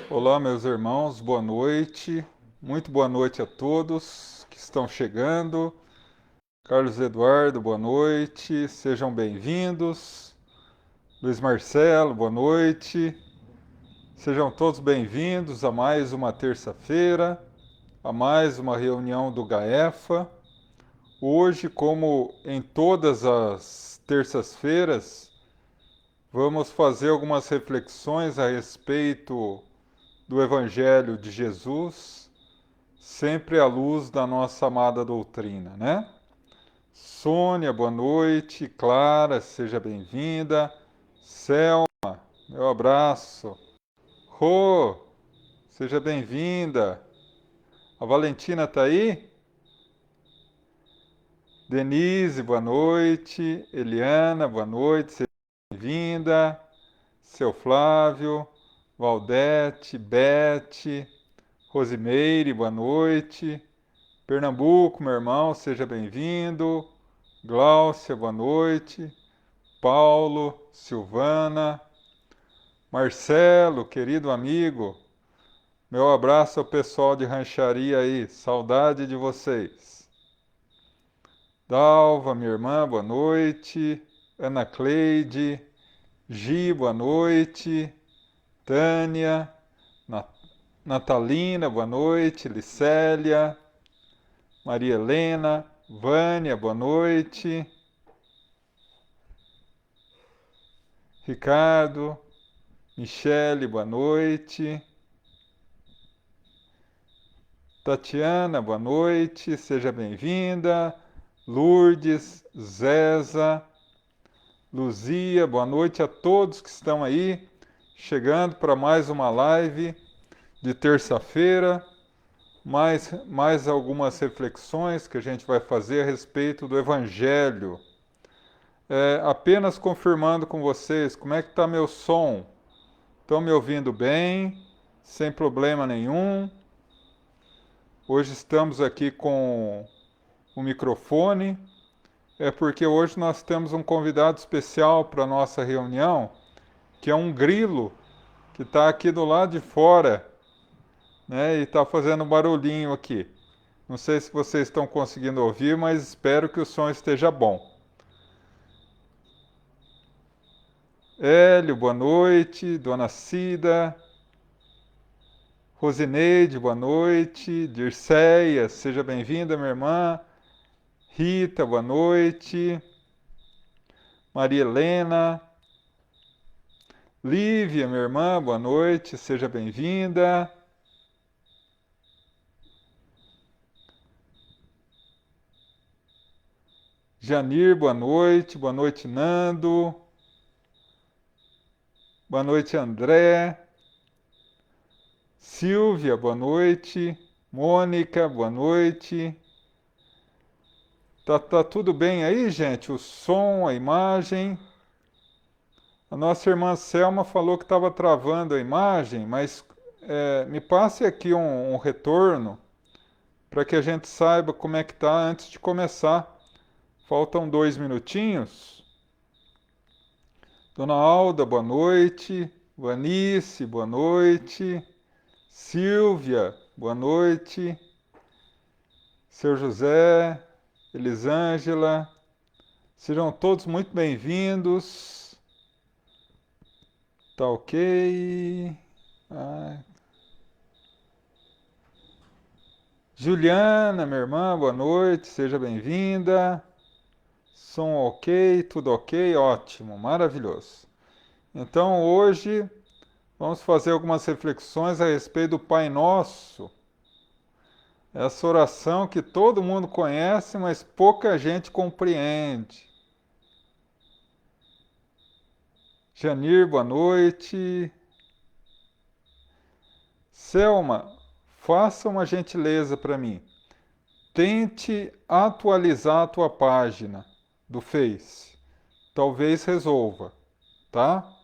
Olá, meus irmãos, boa noite. Muito boa noite a todos que estão chegando. Carlos Eduardo, boa noite. Sejam bem-vindos. Luiz Marcelo, boa noite. Sejam todos bem-vindos a mais uma terça-feira, a mais uma reunião do GAEFA. Hoje, como em todas as terças-feiras, vamos fazer algumas reflexões a respeito do Evangelho de Jesus, sempre à luz da nossa amada doutrina, né? Sônia, boa noite. Clara, seja bem-vinda. Selma, meu abraço. Rô, seja bem-vinda. A Valentina tá aí? Denise, boa noite. Eliana, boa noite, seja bem-vinda. Seu Flávio, Valdete, Bete, Rosimeire, boa noite. Pernambuco, meu irmão, seja bem-vindo. Gláucia, boa noite. Paulo, Silvana, Marcelo, querido amigo, meu abraço ao pessoal de rancharia aí, saudade de vocês. Dalva, minha irmã, boa noite. Ana Cleide, Gi, boa noite. Tânia, Natalina, boa noite. Licélia, Maria Helena, Vânia, boa noite. Ricardo, Michele, boa noite. Tatiana, boa noite, seja bem-vinda. Lourdes, Zeza, Luzia, boa noite a todos que estão aí, chegando para mais uma live de terça-feira, mais algumas reflexões que a gente vai fazer a respeito do Evangelho. Apenas confirmando com vocês, como é que está meu som? Estão me ouvindo bem? Sem problema nenhum? Hoje estamos aqui com o microfone, porque hoje nós temos um convidado especial para a nossa reunião, que é um grilo que está aqui do lado de fora, né, e está fazendo um barulhinho aqui. Não sei se vocês estão conseguindo ouvir, mas espero que o som esteja bom. Hélio, boa noite. Dona Cida. Rosineide, boa noite. Dirceia, seja bem-vinda, minha irmã. Rita, boa noite. Maria Helena. Lívia, minha irmã, boa noite, seja bem-vinda. Janir, boa noite, Nando. Boa noite, André. Silvia, boa noite. Mônica, boa noite. Tá tudo bem aí, gente? O som, a imagem. A nossa irmã Selma falou que estava travando a imagem, mas me passe aqui um retorno para que a gente saiba como é que tá antes de começar. Faltam 2 minutinhos. Dona Alda, boa noite. Vanice, boa noite. Silvia, boa noite. Seu José, Elisângela, sejam todos muito bem-vindos. Tá ok? Ah. Juliana, minha irmã, boa noite, seja bem-vinda. Som ok, tudo ok, ótimo, maravilhoso. Então hoje vamos fazer algumas reflexões a respeito do Pai Nosso. Essa oração que todo mundo conhece, mas pouca gente compreende. Janir, boa noite. Selma, faça uma gentileza para mim. Tente atualizar a tua página do Face. Talvez resolva, tá?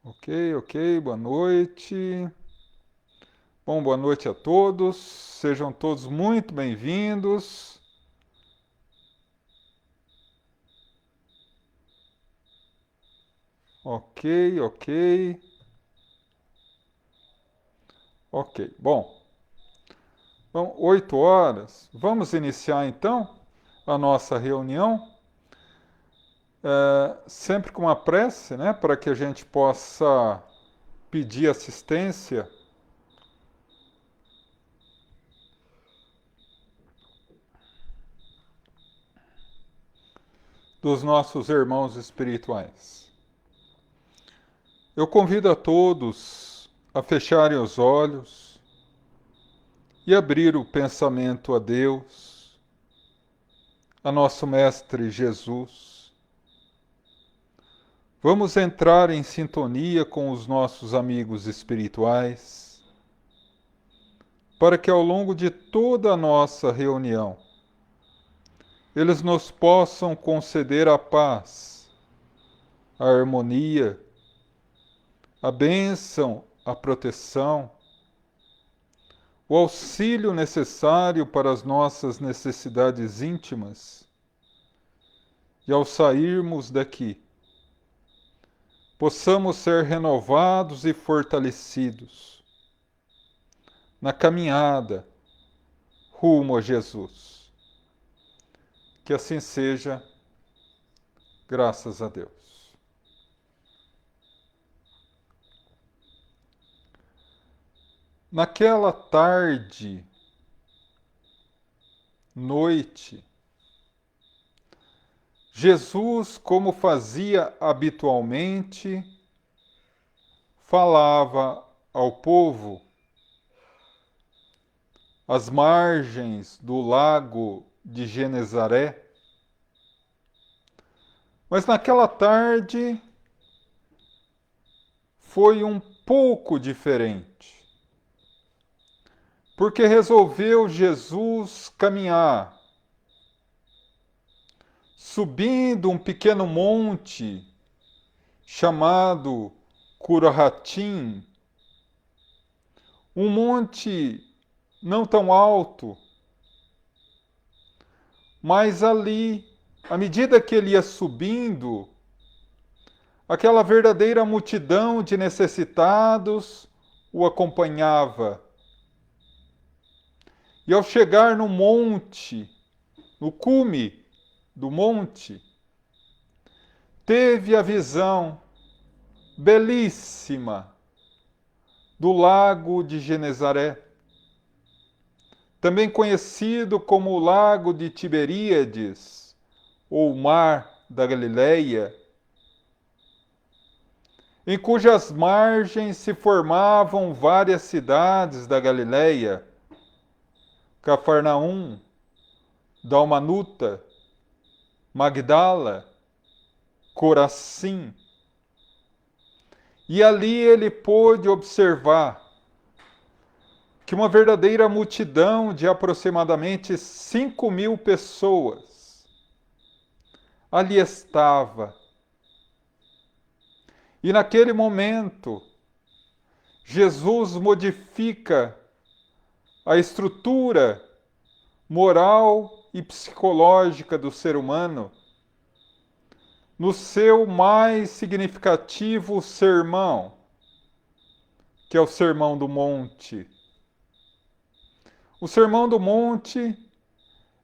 Ok, boa noite. Bom, boa noite a todos. Sejam todos muito bem-vindos. Ok, ok. Ok, bom. Então, 8 horas. Vamos iniciar então a nossa reunião. Sempre com uma prece, né? Para que a gente possa pedir assistência dos nossos irmãos espirituais. Eu convido a todos a fecharem os olhos e abrir o pensamento a Deus, a nosso Mestre Jesus. Vamos entrar em sintonia com os nossos amigos espirituais, para que ao longo de toda a nossa reunião, eles nos possam conceder a paz, a harmonia, a bênção, a proteção, o auxílio necessário para as nossas necessidades íntimas. E ao sairmos daqui, possamos ser renovados e fortalecidos na caminhada rumo a Jesus. Que assim seja, graças a Deus. Naquela tarde, noite, Jesus, como fazia habitualmente, falava ao povo às margens do lago de Genezaré. Mas naquela tarde foi um pouco diferente, porque resolveu Jesus caminhar, subindo um pequeno monte chamado Curahatim, um monte não tão alto, mas ali, à medida que ele ia subindo, aquela verdadeira multidão de necessitados o acompanhava. E ao chegar no monte, no cume do monte, teve a visão belíssima do lago de Genezaré, também conhecido como o lago de Tiberíades, ou mar da Galileia, em cujas margens se formavam várias cidades da Galileia, Cafarnaum, Dalmanuta, Magdala, Corazim. E ali ele pôde observar que uma verdadeira multidão de aproximadamente 5.000 pessoas ali estava. E naquele momento, Jesus modifica a estrutura moral e psicológica do ser humano no seu mais significativo sermão, que é o Sermão do Monte. O Sermão do Monte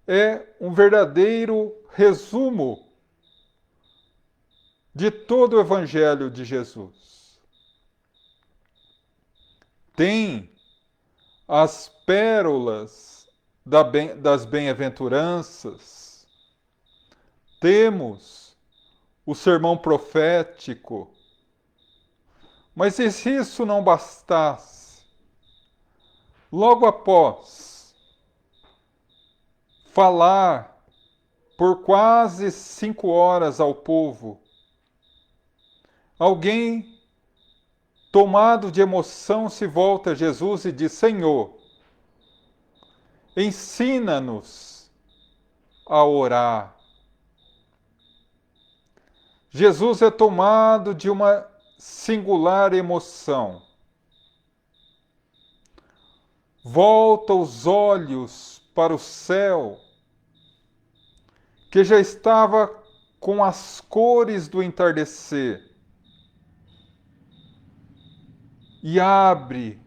é um verdadeiro resumo de todo o Evangelho de Jesus. Tem as pérolas das bem-aventuranças, temos o sermão profético, mas se isso não bastasse, logo após falar por quase 5 horas ao povo, alguém tomado de emoção se volta a Jesus e diz: Senhor, ensina-nos a orar. Jesus é tomado de uma singular emoção. Volta os olhos para o céu, que já estava com as cores do entardecer, e abre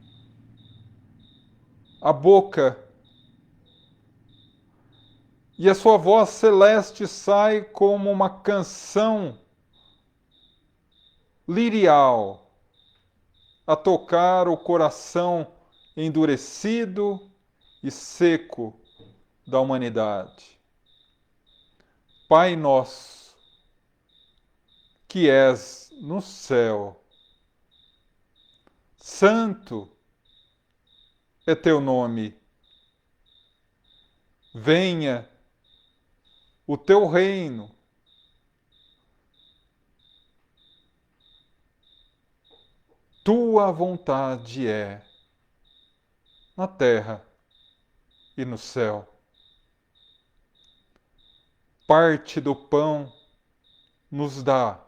a boca, e a sua voz celeste sai como uma canção lirial a tocar o coração endurecido e seco da humanidade. Pai nosso, que és no céu, santo é teu nome. Venha o teu reino. Tua vontade é na terra e no céu. Parte do pão nos dá,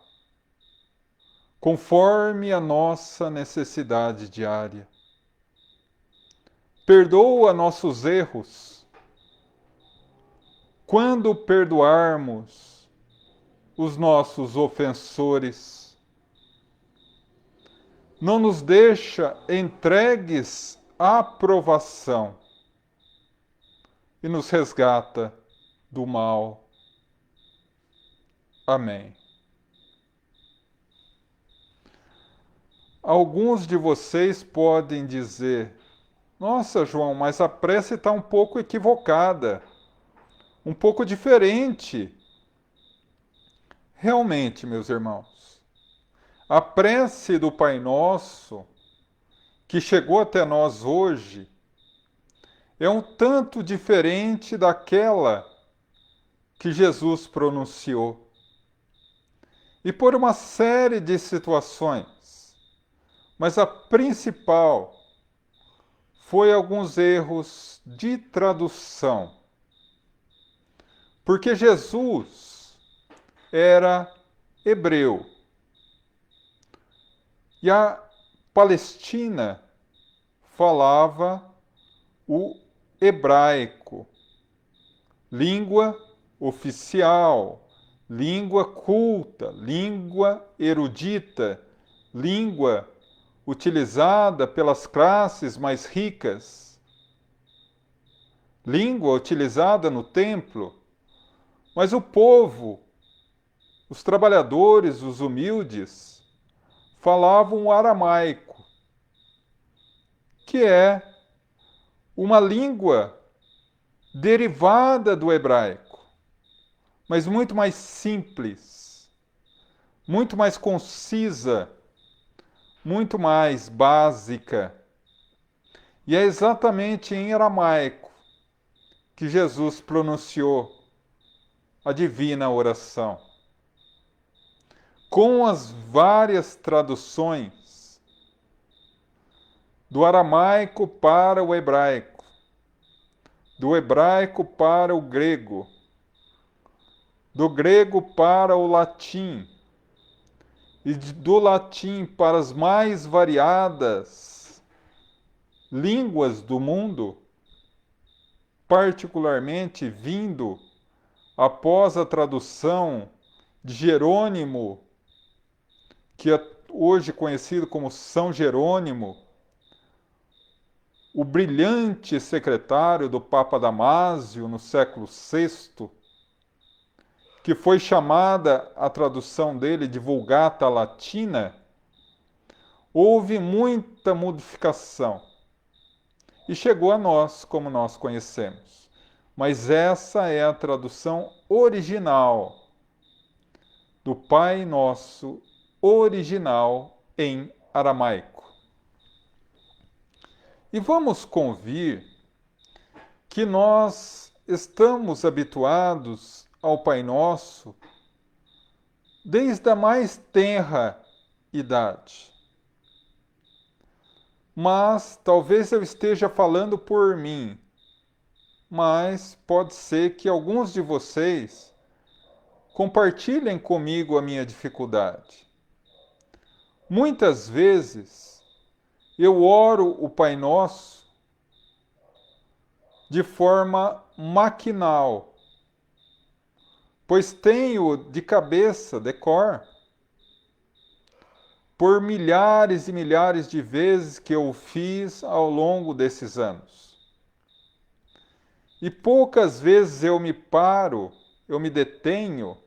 conforme a nossa necessidade diária. Perdoa nossos erros, quando perdoarmos os nossos ofensores. Não nos deixa entregues à provação e nos resgata do mal. Amém. Alguns de vocês podem dizer: nossa, João, mas a prece está um pouco equivocada, um pouco diferente. Realmente, meus irmãos, a prece do Pai Nosso, que chegou até nós hoje, é um tanto diferente daquela que Jesus pronunciou. E por uma série de situações, mas a principal foi alguns erros de tradução. Porque Jesus era hebreu. E a Palestina falava o hebraico, língua oficial, língua culta, língua erudita, língua utilizada pelas classes mais ricas, língua utilizada no templo, mas o povo, os trabalhadores, os humildes, falavam o aramaico, que é uma língua derivada do hebraico, mas muito mais simples, muito mais concisa, muito mais básica. E é exatamente em aramaico que Jesus pronunciou a divina oração. Com as várias traduções do aramaico para o hebraico, do hebraico para o grego, do grego para o latim, e do latim para as mais variadas línguas do mundo, particularmente vindo após a tradução de Jerônimo, que é hoje conhecido como São Jerônimo, o brilhante secretário do Papa Damásio no século VI, que foi chamada a tradução dele de Vulgata Latina, houve muita modificação e chegou a nós como nós conhecemos. Mas essa é a tradução original do Pai Nosso, original em aramaico. E vamos convir que nós estamos habituados ao Pai Nosso desde a mais tenra idade. Mas talvez eu esteja falando por mim, mas pode ser que alguns de vocês compartilhem comigo a minha dificuldade. Muitas vezes eu oro o Pai Nosso de forma maquinal, pois tenho de cabeça, de cor. por milhares e milhares de vezes que eu fiz ao longo desses anos. E poucas vezes eu me paro, eu me detenho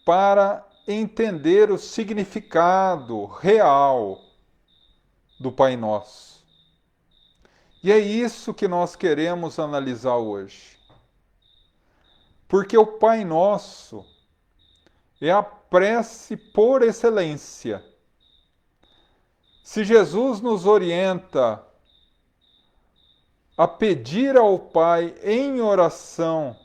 para entender o significado real do Pai Nosso. E é isso que nós queremos analisar hoje. Porque o Pai Nosso é a prece por excelência. Se Jesus nos orienta a pedir ao Pai em oração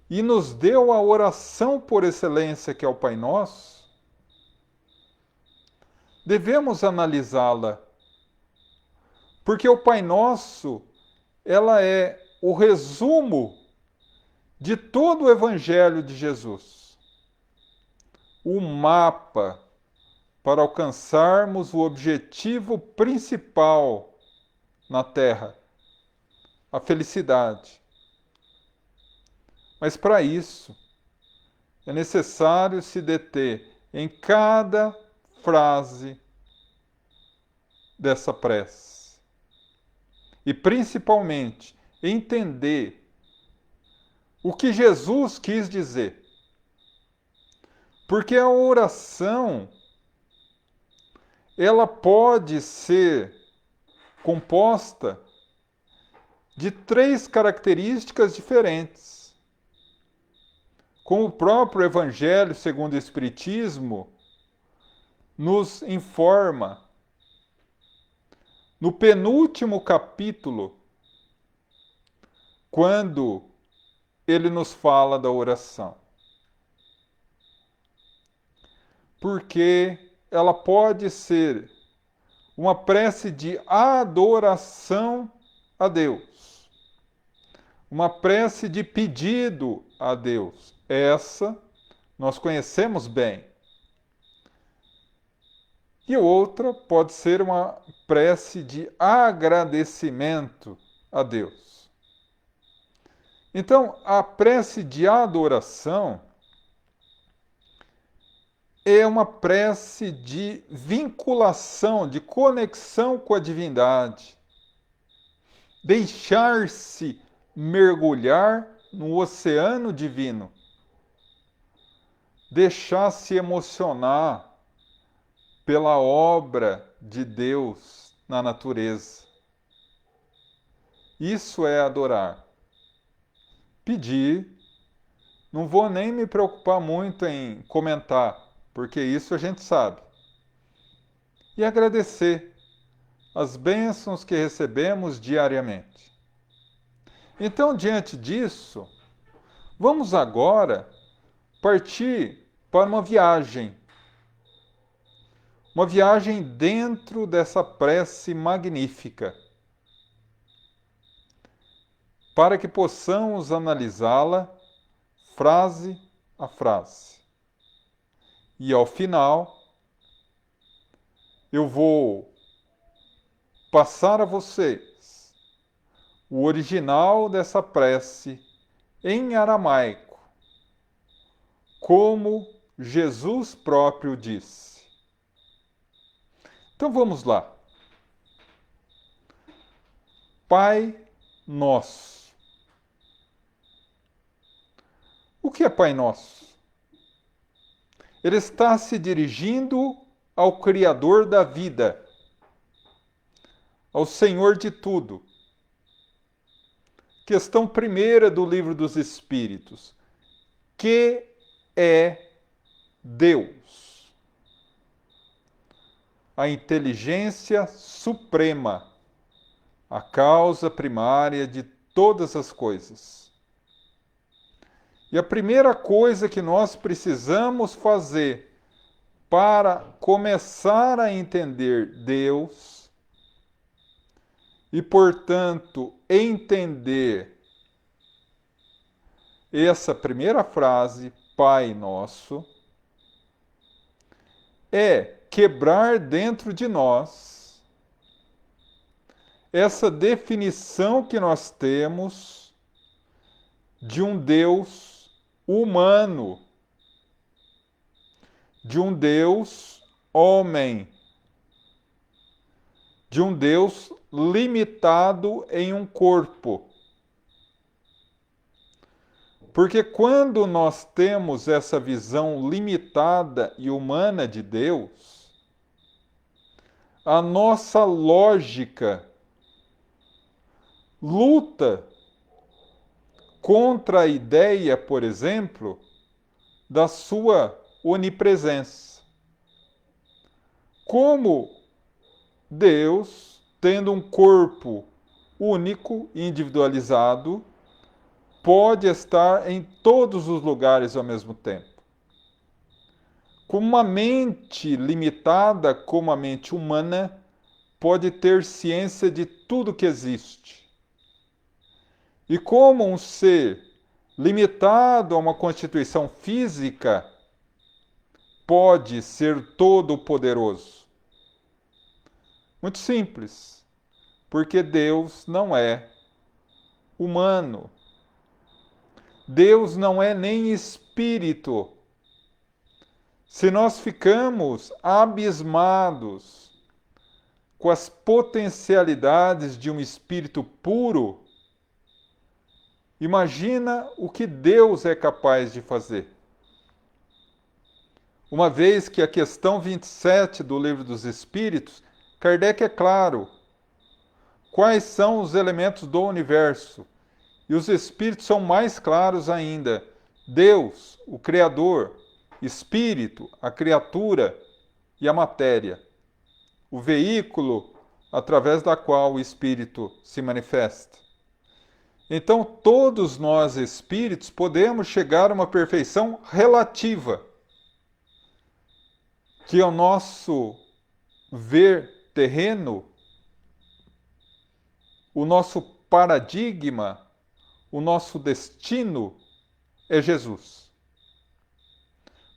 e nos deu a oração por excelência, que é o Pai Nosso, devemos analisá-la. Porque o Pai Nosso, ela é o resumo de todo o Evangelho de Jesus. O mapa para alcançarmos o objetivo principal na Terra, a felicidade. Mas para isso, é necessário se deter em cada frase dessa prece. E principalmente, entender o que Jesus quis dizer. Porque a oração, ela pode ser composta de 3 características diferentes. Como o próprio Evangelho segundo o Espiritismo nos informa, no penúltimo capítulo, quando ele nos fala da oração. Porque ela pode ser uma prece de adoração a Deus, uma prece de pedido a Deus. Essa nós conhecemos bem. E outra pode ser uma prece de agradecimento a Deus. Então, a prece de adoração é uma prece de vinculação, de conexão com a divindade. Deixar-se mergulhar no oceano divino. Deixar-se emocionar pela obra de Deus na natureza. Isso é adorar. Pedir, não vou nem me preocupar muito em comentar, porque isso a gente sabe. E agradecer as bênçãos que recebemos diariamente. Então, diante disso, vamos agora partir para uma viagem. Uma viagem dentro dessa prece magnífica, para que possamos analisá-la frase a frase. E ao final, eu vou passar a vocês o original dessa prece em aramaico, como Jesus próprio disse. Então vamos lá. Pai Nosso. O que é Pai Nosso? Ele está se dirigindo ao Criador da vida, ao Senhor de tudo. Questão primeira do Livro dos Espíritos. Que é Deus? A inteligência suprema, a causa primária de todas as coisas. E a primeira coisa que nós precisamos fazer para começar a entender Deus e, portanto, entender essa primeira frase, Pai Nosso, é quebrar dentro de nós essa definição que nós temos de um Deus humano, de um Deus homem, de um Deus limitado em um corpo. Porque quando nós temos essa visão limitada e humana de Deus, a nossa lógica luta contra a ideia, por exemplo, da sua onipresença. Como Deus, tendo um corpo único e individualizado, pode estar em todos os lugares ao mesmo tempo. Com uma mente limitada como a mente humana, pode ter ciência de tudo que existe. E como um ser limitado a uma constituição física, pode ser todo-poderoso? Muito simples, porque Deus não é humano. Deus não é nem espírito. Se nós ficamos abismados com as potencialidades de um espírito puro, imagina o que Deus é capaz de fazer. Uma vez que a questão 27 do Livro dos Espíritos, Kardec é claro. Quais são os elementos do universo? E os espíritos são mais claros ainda. Deus, o Criador, espírito, a criatura e a matéria. O veículo através da qual o espírito se manifesta. Então, todos nós espíritos podemos chegar a uma perfeição relativa, que é o nosso ver terreno, o nosso paradigma, o nosso destino é Jesus.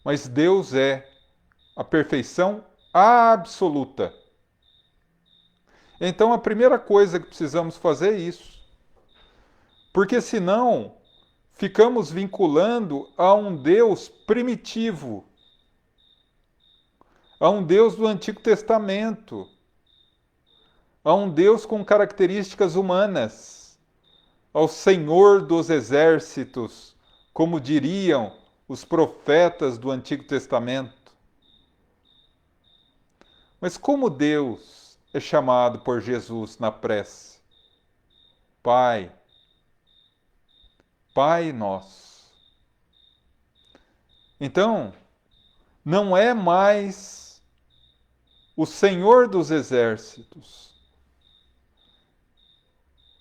Mas Deus é a perfeição absoluta. Então a primeira coisa que precisamos fazer é isso. Porque senão ficamos vinculando a um Deus primitivo, a um Deus do Antigo Testamento, a um Deus com características humanas, ao Senhor dos Exércitos, como diriam os profetas do Antigo Testamento. Mas como Deus é chamado por Jesus na prece? Pai, Pai nosso. Então, não é mais o Senhor dos Exércitos,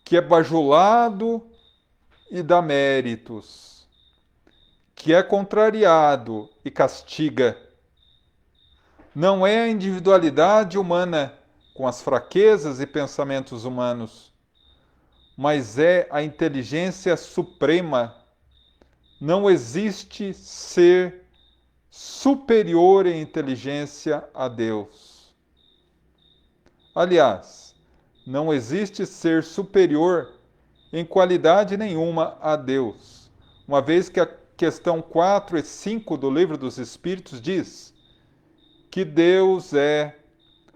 que é bajulado e dá méritos, que é contrariado e castiga. Não é a individualidade humana com as fraquezas e pensamentos humanos, mas é a inteligência suprema. Não existe ser superior em inteligência a Deus. Aliás, não existe ser superior em qualidade nenhuma a Deus, uma vez que a questão 4 e 5 do Livro dos Espíritos diz que Deus é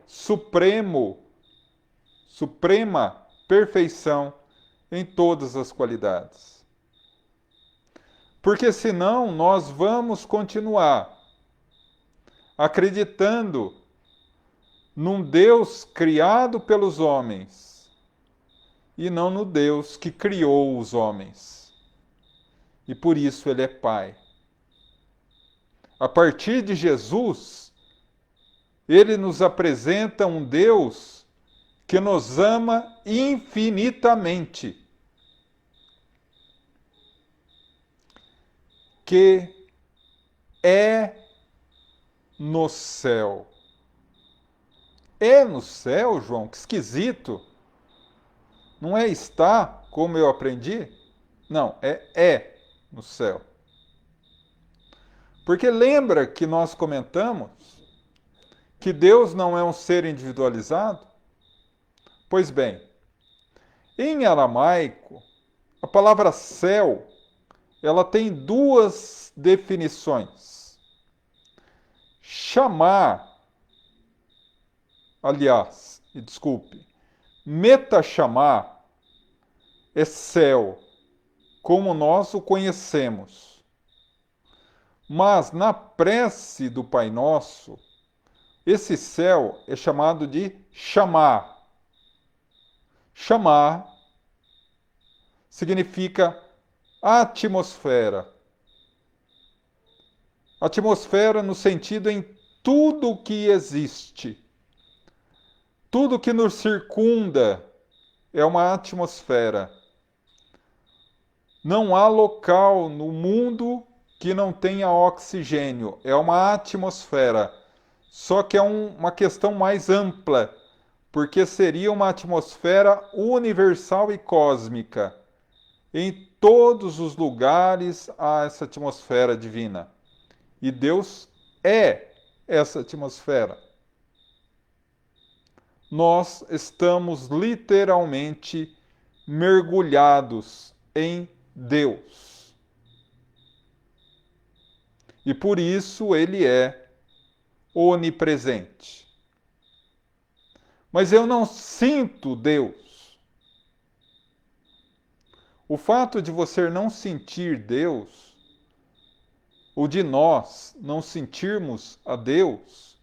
supremo, suprema perfeição em todas as qualidades. Porque senão nós vamos continuar acreditando num Deus criado pelos homens e não no Deus que criou os homens. E por isso ele é Pai. A partir de Jesus, ele nos apresenta um Deus que nos ama infinitamente, que é no céu. É no céu, João? Que esquisito. Não é está, como eu aprendi? Não, é no céu. Porque lembra que nós comentamos que Deus não é um ser individualizado? Pois bem, em aramaico, a palavra céu, ela tem duas definições. Chamar, aliás, desculpe, metachamar é céu, como nós o conhecemos. Mas na prece do Pai Nosso, esse céu é chamado de chamar. Chamar significa atmosfera. Atmosfera no sentido em tudo que existe. Tudo que nos circunda é uma atmosfera. Não há local no mundo que não tenha oxigênio. É uma atmosfera. Só que é uma questão mais ampla, porque seria uma atmosfera universal e cósmica. Em todos os lugares há essa atmosfera divina. E Deus é essa atmosfera. Nós estamos literalmente mergulhados em Deus. E por isso ele é onipresente. Mas eu não sinto Deus. O fato de você não sentir Deus, ou de nós não sentirmos a Deus,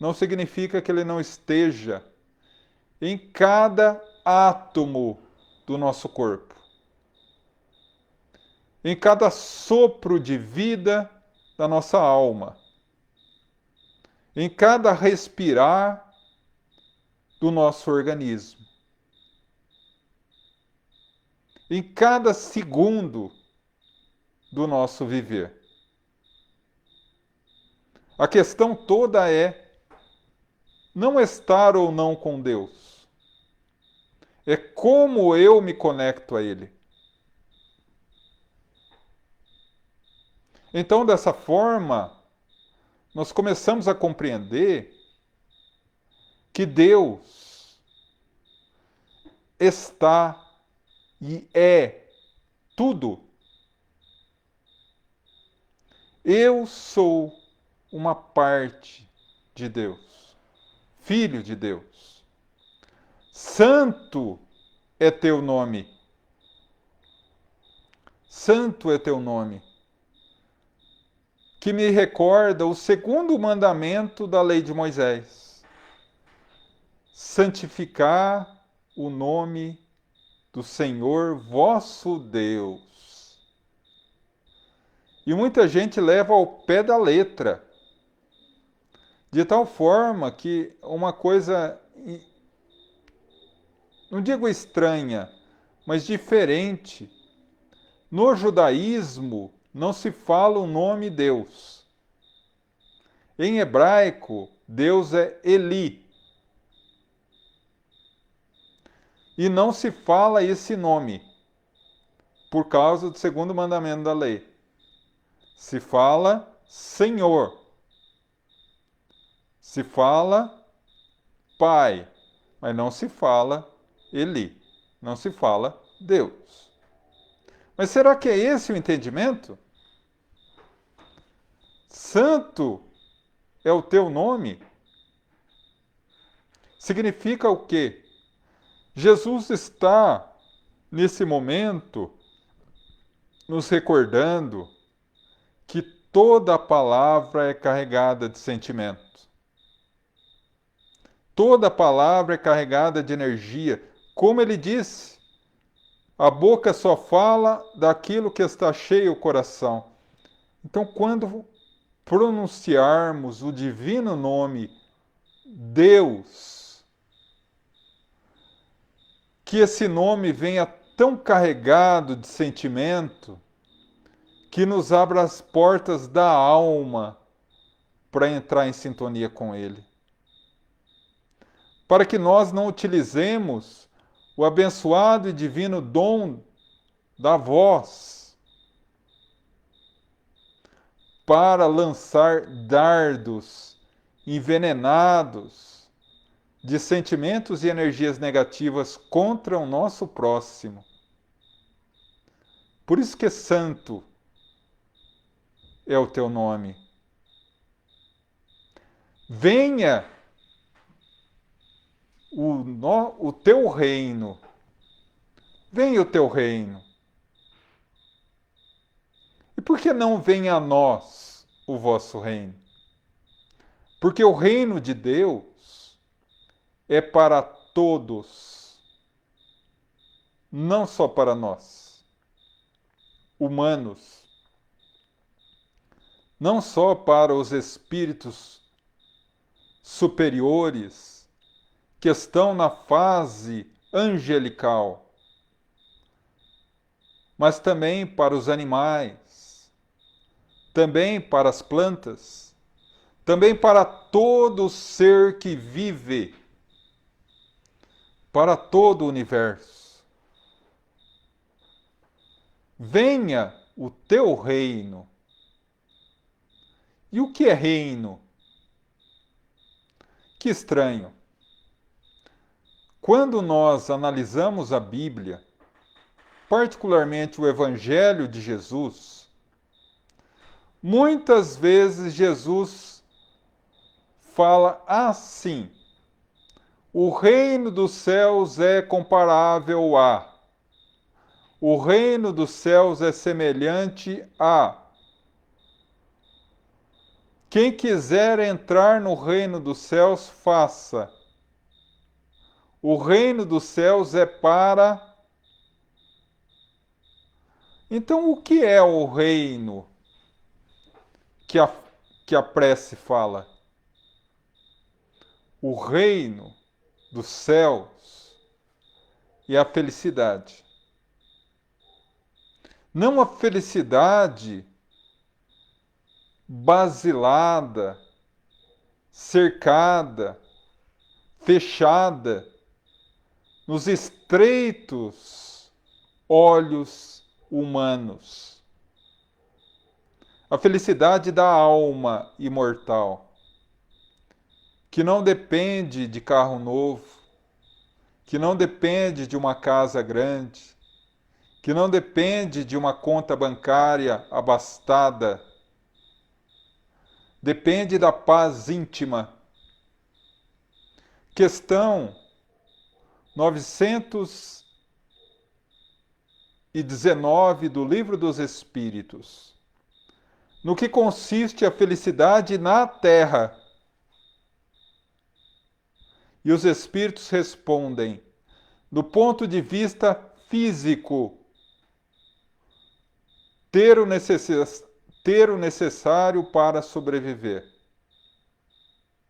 não significa que ele não esteja em cada átomo do nosso corpo, em cada sopro de vida da nossa alma, em cada respirar do nosso organismo, em cada segundo do nosso viver. A questão toda é não estar ou não com Deus. É como eu me conecto a Ele. Então, dessa forma, nós começamos a compreender que Deus está e é tudo. Eu sou uma parte de Deus, filho de Deus. Santo é teu nome. Santo é teu nome. Que me recorda o segundo mandamento da lei de Moisés: santificar o nome do Senhor vosso Deus. E muita gente leva ao pé da letra, de tal forma que uma coisa, não digo estranha, mas diferente. No judaísmo não se fala o nome Deus. Em hebraico, Deus é Eli. E não se fala esse nome, por causa do segundo mandamento da lei. Se fala Senhor. Se fala Pai, mas não se fala Eli. Não se fala Deus. Mas será que é esse o entendimento? Santo é o teu nome? Significa o quê? Jesus está, nesse momento, nos recordando que toda a palavra é carregada de sentimento. Toda a palavra é carregada de energia. Como ele disse, a boca só fala daquilo que está cheio o coração. Então, quando pronunciarmos o divino nome Deus, que esse nome venha tão carregado de sentimento que nos abra as portas da alma para entrar em sintonia com Ele. Para que nós não utilizemos o abençoado e divino dom da voz para lançar dardos envenenados de sentimentos e energias negativas contra o nosso próximo. Por isso que santo é o teu nome. Venha o teu reino. Venha o teu reino. E por que não venha a nós o vosso reino? Porque o reino de Deus é para todos, não só para nós, humanos, não só para os espíritos superiores que estão na fase angelical, mas também para os animais, também para as plantas, também para todo ser que vive, para todo o universo. Venha o teu reino. E o que é reino? Que estranho. Quando nós analisamos a Bíblia, particularmente o Evangelho de Jesus, muitas vezes Jesus fala assim: o reino dos céus é comparável a, o reino dos céus é semelhante a. Quem quiser entrar no reino dos céus, faça. O reino dos céus é para. Então, o que é o reino que a prece fala? O reino dos céus e a felicidade. Não a felicidade basilada, cercada, fechada nos estreitos olhos humanos. A felicidade da alma imortal, que não depende de carro novo, que não depende de uma casa grande, que não depende de uma conta bancária abastada, depende da paz íntima. Questão 919 do Livro dos Espíritos. No que consiste a felicidade na Terra? E os Espíritos respondem: do ponto de vista físico, ter o necessário para sobreviver.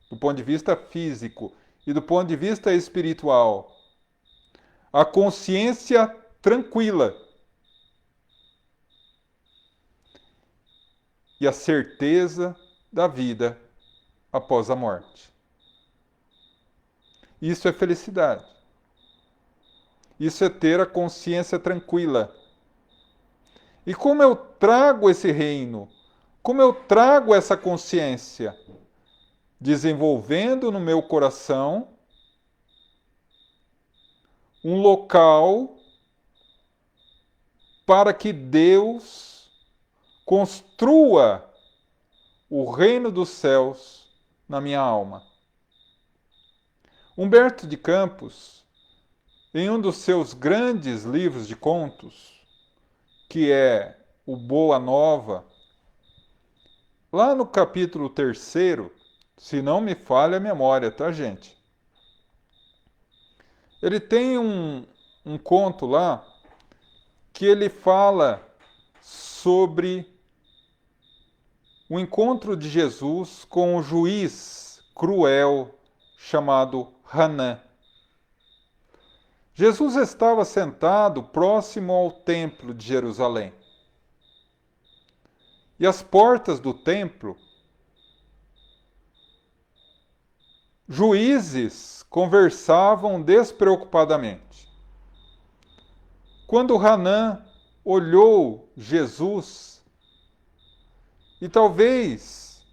Do ponto de vista físico e do ponto de vista espiritual, a consciência tranquila e a certeza da vida após a morte. Isso é felicidade. Isso é ter a consciência tranquila. E como eu trago esse reino? Como eu trago essa consciência? Desenvolvendo no meu coração um local para que Deus construa o reino dos céus na minha alma. Humberto de Campos, em um dos seus grandes livros de contos, que é o Boa Nova, lá no capítulo 3º, se não me falha a memória, tá, gente? Ele tem um conto lá que ele fala sobre o encontro de Jesus com um juiz cruel chamado Hanã. Jesus estava sentado próximo ao templo de Jerusalém. E às portas do templo, juízes conversavam despreocupadamente. Quando Hanã olhou Jesus, e talvez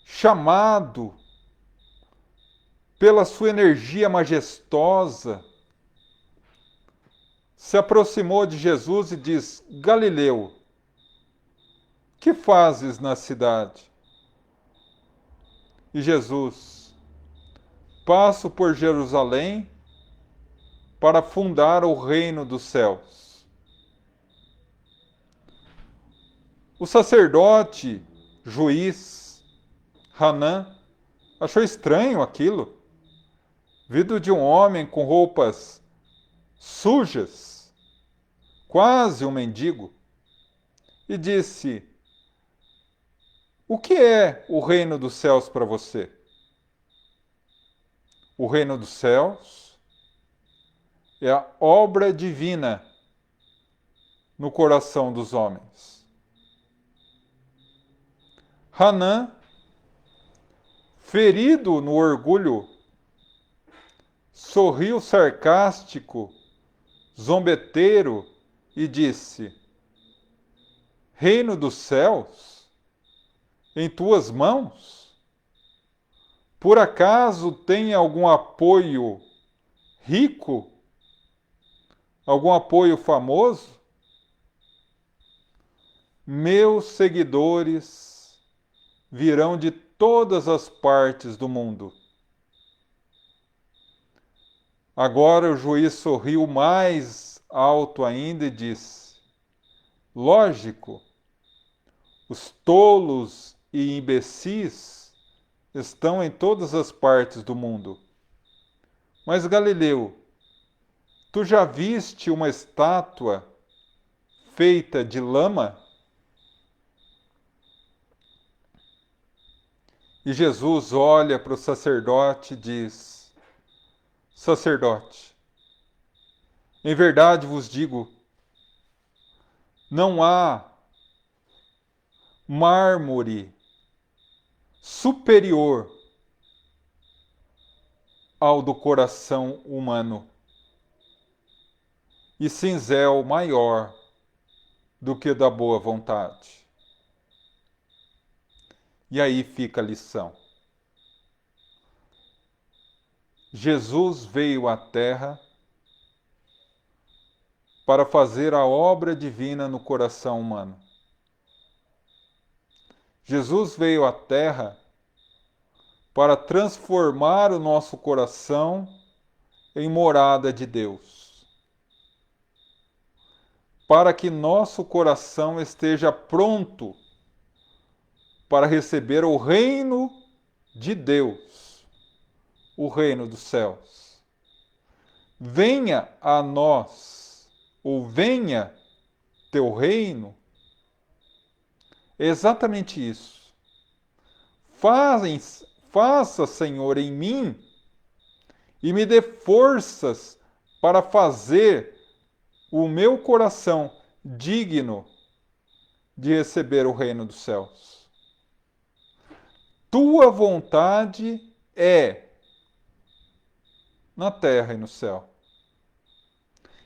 chamado pela sua energia majestosa, se aproximou de Jesus e diz: Galileu, que fazes na cidade? E Jesus: passo por Jerusalém para fundar o reino dos céus. O sacerdote, juiz, Hanã, achou estranho aquilo, vindo de um homem com roupas sujas, quase um mendigo, e disse: o que é o reino dos céus para você? O reino dos céus é a obra divina no coração dos homens. Hanã, ferido no orgulho, sorriu sarcástico, zombeteiro e disse: reino dos céus em tuas mãos? Por acaso tem algum apoio rico? Algum apoio famoso? Meus seguidores virão de todas as partes do mundo. Agora o juiz sorriu mais alto ainda e disse: lógico, os tolos e imbecis estão em todas as partes do mundo. Mas Galileu, tu já viste uma estátua feita de lama? E Jesus olha para o sacerdote e diz: sacerdote, em verdade vos digo, não há mármore superior ao do coração humano e cinzel maior do que da boa vontade. E aí fica a lição. Jesus veio à Terra para fazer a obra divina no coração humano. Jesus veio à Terra para transformar o nosso coração em morada de Deus. Para que nosso coração esteja pronto para receber o reino de Deus, o reino dos céus. Venha a nós, ou venha teu reino, é exatamente isso. Faça, Senhor, em mim e me dê forças para fazer o meu coração digno de receber o reino dos céus. Tua vontade é na terra e no céu.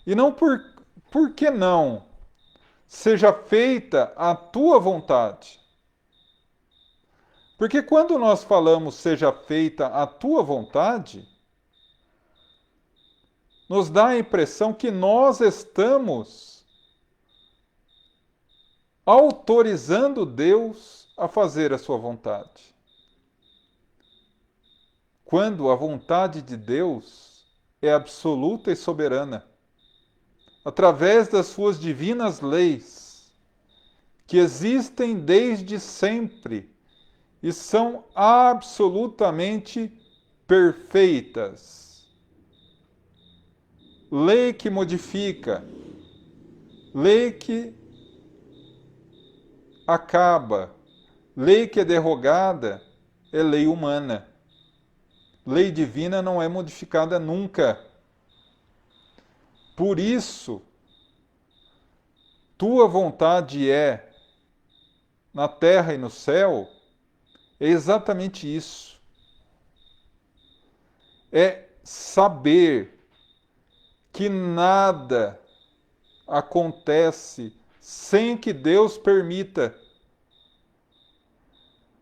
E não por que não? Seja feita a tua vontade. Porque quando nós falamos seja feita a tua vontade, nos dá a impressão que nós estamos autorizando Deus a fazer a sua vontade. Quando a vontade de Deus é absoluta e soberana, através das suas divinas leis, que existem desde sempre e são absolutamente perfeitas. Lei que modifica, lei que acaba, lei que é derrogada é lei humana. Lei divina não é modificada nunca. Por isso, tua vontade é, na terra e no céu, é exatamente isso. É saber que nada acontece sem que Deus permita.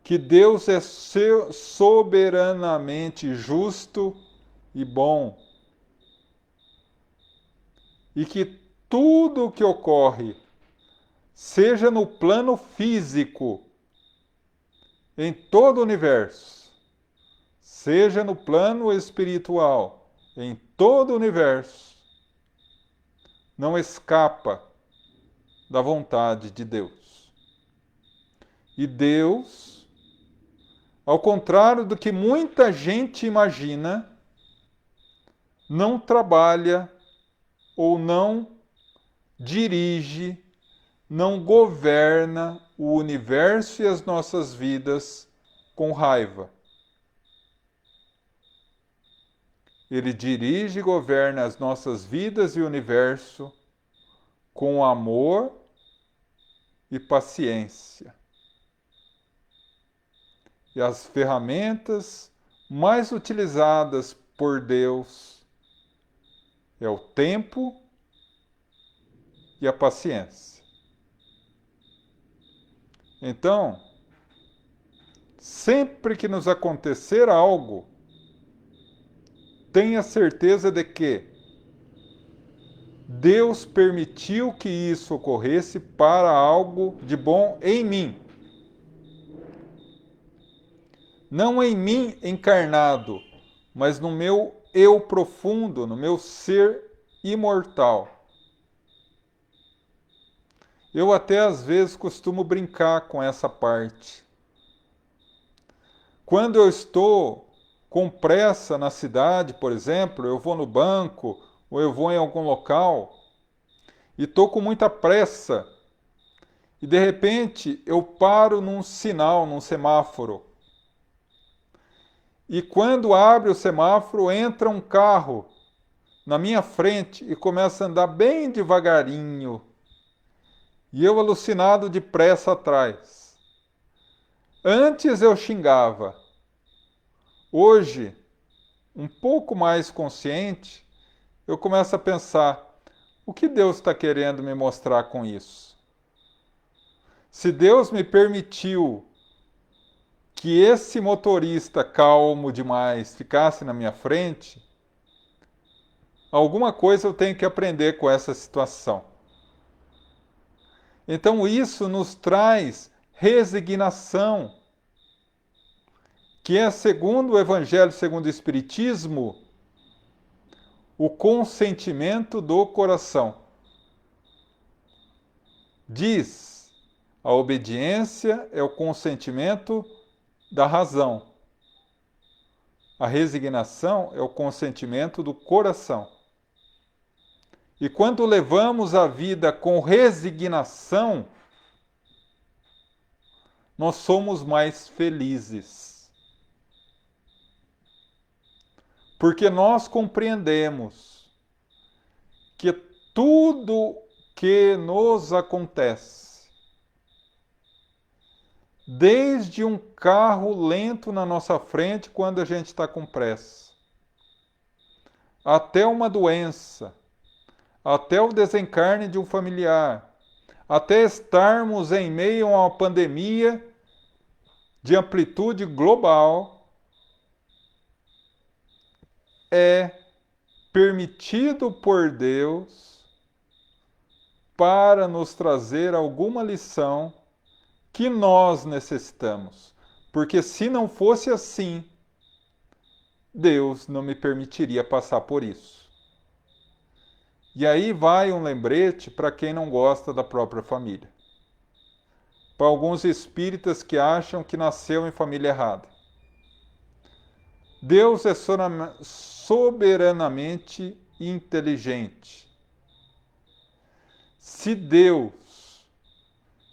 Que Deus é soberanamente justo e bom. E que tudo o que ocorre, seja no plano físico, em todo o universo, seja no plano espiritual, em todo o universo, não escapa da vontade de Deus. E Deus, ao contrário do que muita gente imagina, não trabalha ou não dirige, não governa o universo e as nossas vidas com raiva. Ele dirige e governa as nossas vidas e o universo com amor e paciência. E as ferramentas mais utilizadas por Deus é o tempo e a paciência. Então, sempre que nos acontecer algo, tenha certeza de que Deus permitiu que isso ocorresse para algo de bom em mim. Não em mim encarnado, mas no meu eu profundo, no meu ser imortal. Eu até às vezes costumo brincar com essa parte. Quando eu estou com pressa na cidade, por exemplo, eu vou no banco ou eu vou em algum local e estou com muita pressa e de repente eu paro num sinal, num semáforo. E quando abre o semáforo, entra um carro na minha frente e começa a andar bem devagarinho. E eu alucinado de pressa atrás. Antes eu xingava. Hoje, um pouco mais consciente, eu começo a pensar: o que Deus está querendo me mostrar com isso? Se Deus me permitiu que esse motorista calmo demais ficasse na minha frente, alguma coisa eu tenho que aprender com essa situação. Então isso nos traz resignação, que é, segundo o Evangelho, segundo o Espiritismo, o consentimento do coração. Diz, a obediência é o consentimento da razão. A resignação é o consentimento do coração. E quando levamos a vida com resignação, nós somos mais felizes. Porque nós compreendemos que tudo que nos acontece, desde um carro lento na nossa frente quando a gente está com pressa, até uma doença, até o desencarne de um familiar, até estarmos em meio a uma pandemia de amplitude global, é permitido por Deus para nos trazer alguma lição que nós necessitamos. Porque se não fosse assim, Deus não me permitiria passar por isso. E aí vai um lembrete para quem não gosta da própria família. Para alguns espíritas que acham que nasceu em família errada. Deus é soberanamente inteligente. Se Deus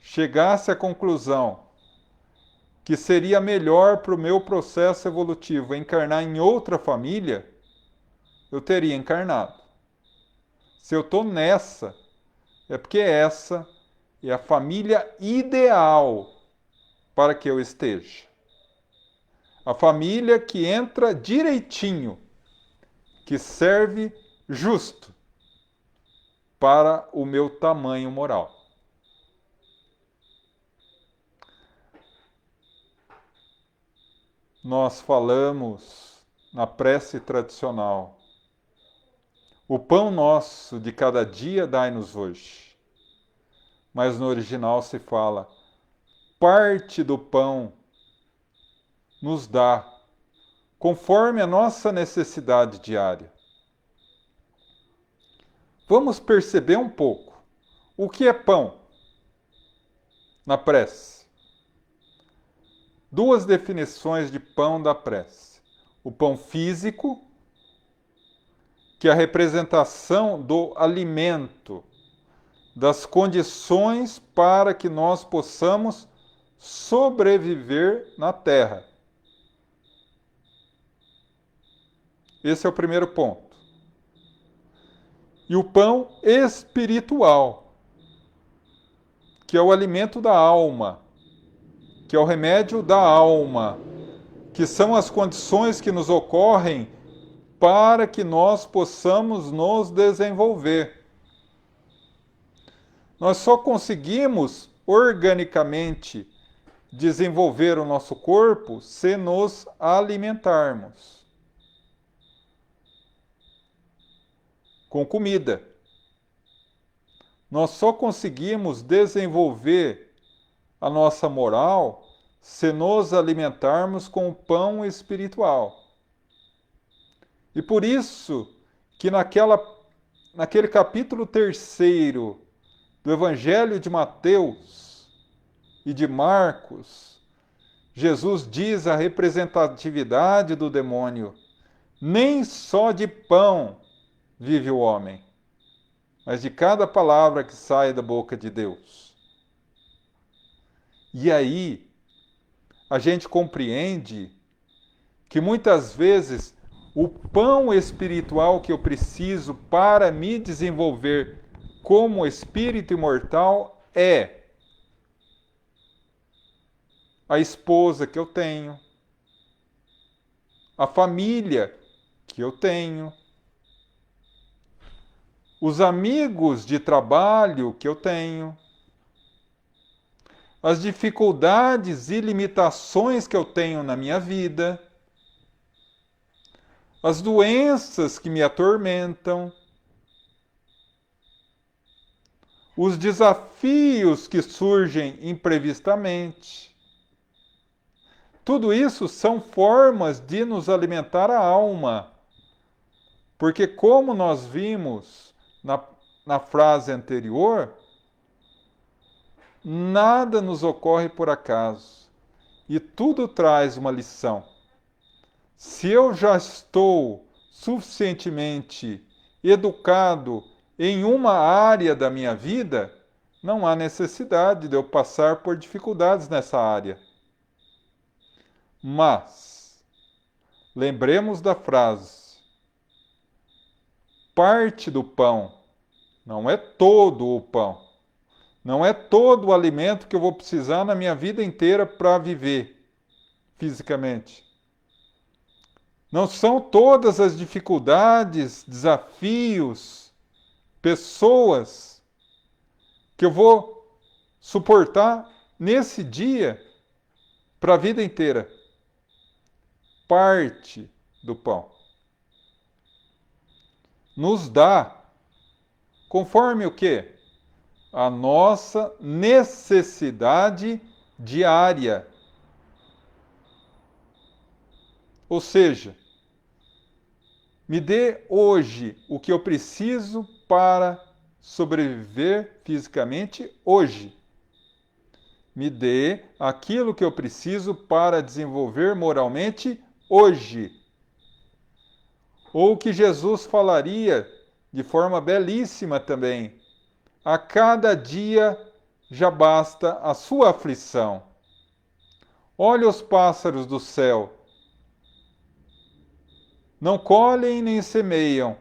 chegasse à conclusão que seria melhor para o meu processo evolutivo encarnar em outra família, eu teria encarnado. Se eu estou nessa, é porque essa é a família ideal para que eu esteja. A família que entra direitinho, que serve justo para o meu tamanho moral. Nós falamos na prece tradicional: o pão nosso de cada dia dai-nos hoje. Mas no original se fala: parte do pão nos dá, conforme a nossa necessidade diária. Vamos perceber um pouco o que é pão na prece. Duas definições de pão da prece. O pão físico, que é a representação do alimento, das condições para que nós possamos sobreviver na terra. Esse é o primeiro ponto. E o pão espiritual, que é o alimento da alma, que é o remédio da alma, que são as condições que nos ocorrem para que nós possamos nos desenvolver. Nós só conseguimos organicamente desenvolver o nosso corpo se nos alimentarmos com comida. Nós só conseguimos desenvolver a nossa moral se nos alimentarmos com o pão espiritual. E por isso que naquele capítulo 3º do Evangelho de Mateus e de Marcos, Jesus diz a representatividade do demônio: nem só de pão vive o homem, mas de cada palavra que sai da boca de Deus. E aí, a gente compreende que muitas vezes o pão espiritual que eu preciso para me desenvolver como espírito imortal é a esposa que eu tenho, a família que eu tenho, os amigos de trabalho que eu tenho, as dificuldades e limitações que eu tenho na minha vida, as doenças que me atormentam, os desafios que surgem imprevistamente. Tudo isso são formas de nos alimentar a alma. Porque, como nós vimos na frase anterior, nada nos ocorre por acaso. E tudo traz uma lição. Se eu já estou suficientemente educado em uma área da minha vida, não há necessidade de eu passar por dificuldades nessa área. Mas, lembremos da frase: parte do pão, não é todo o pão. Não é todo o alimento que eu vou precisar na minha vida inteira para viver fisicamente. Não são todas as dificuldades, desafios, pessoas que eu vou suportar nesse dia para a vida inteira. Parte do pão nos dá, conforme o quê? A nossa necessidade diária. Ou seja, me dê hoje o que eu preciso para sobreviver fisicamente hoje. Me dê aquilo que eu preciso para desenvolver moralmente hoje. Ou o que Jesus falaria de forma belíssima também: a cada dia já basta a sua aflição. Olha os pássaros do céu. Não colhem nem semeiam,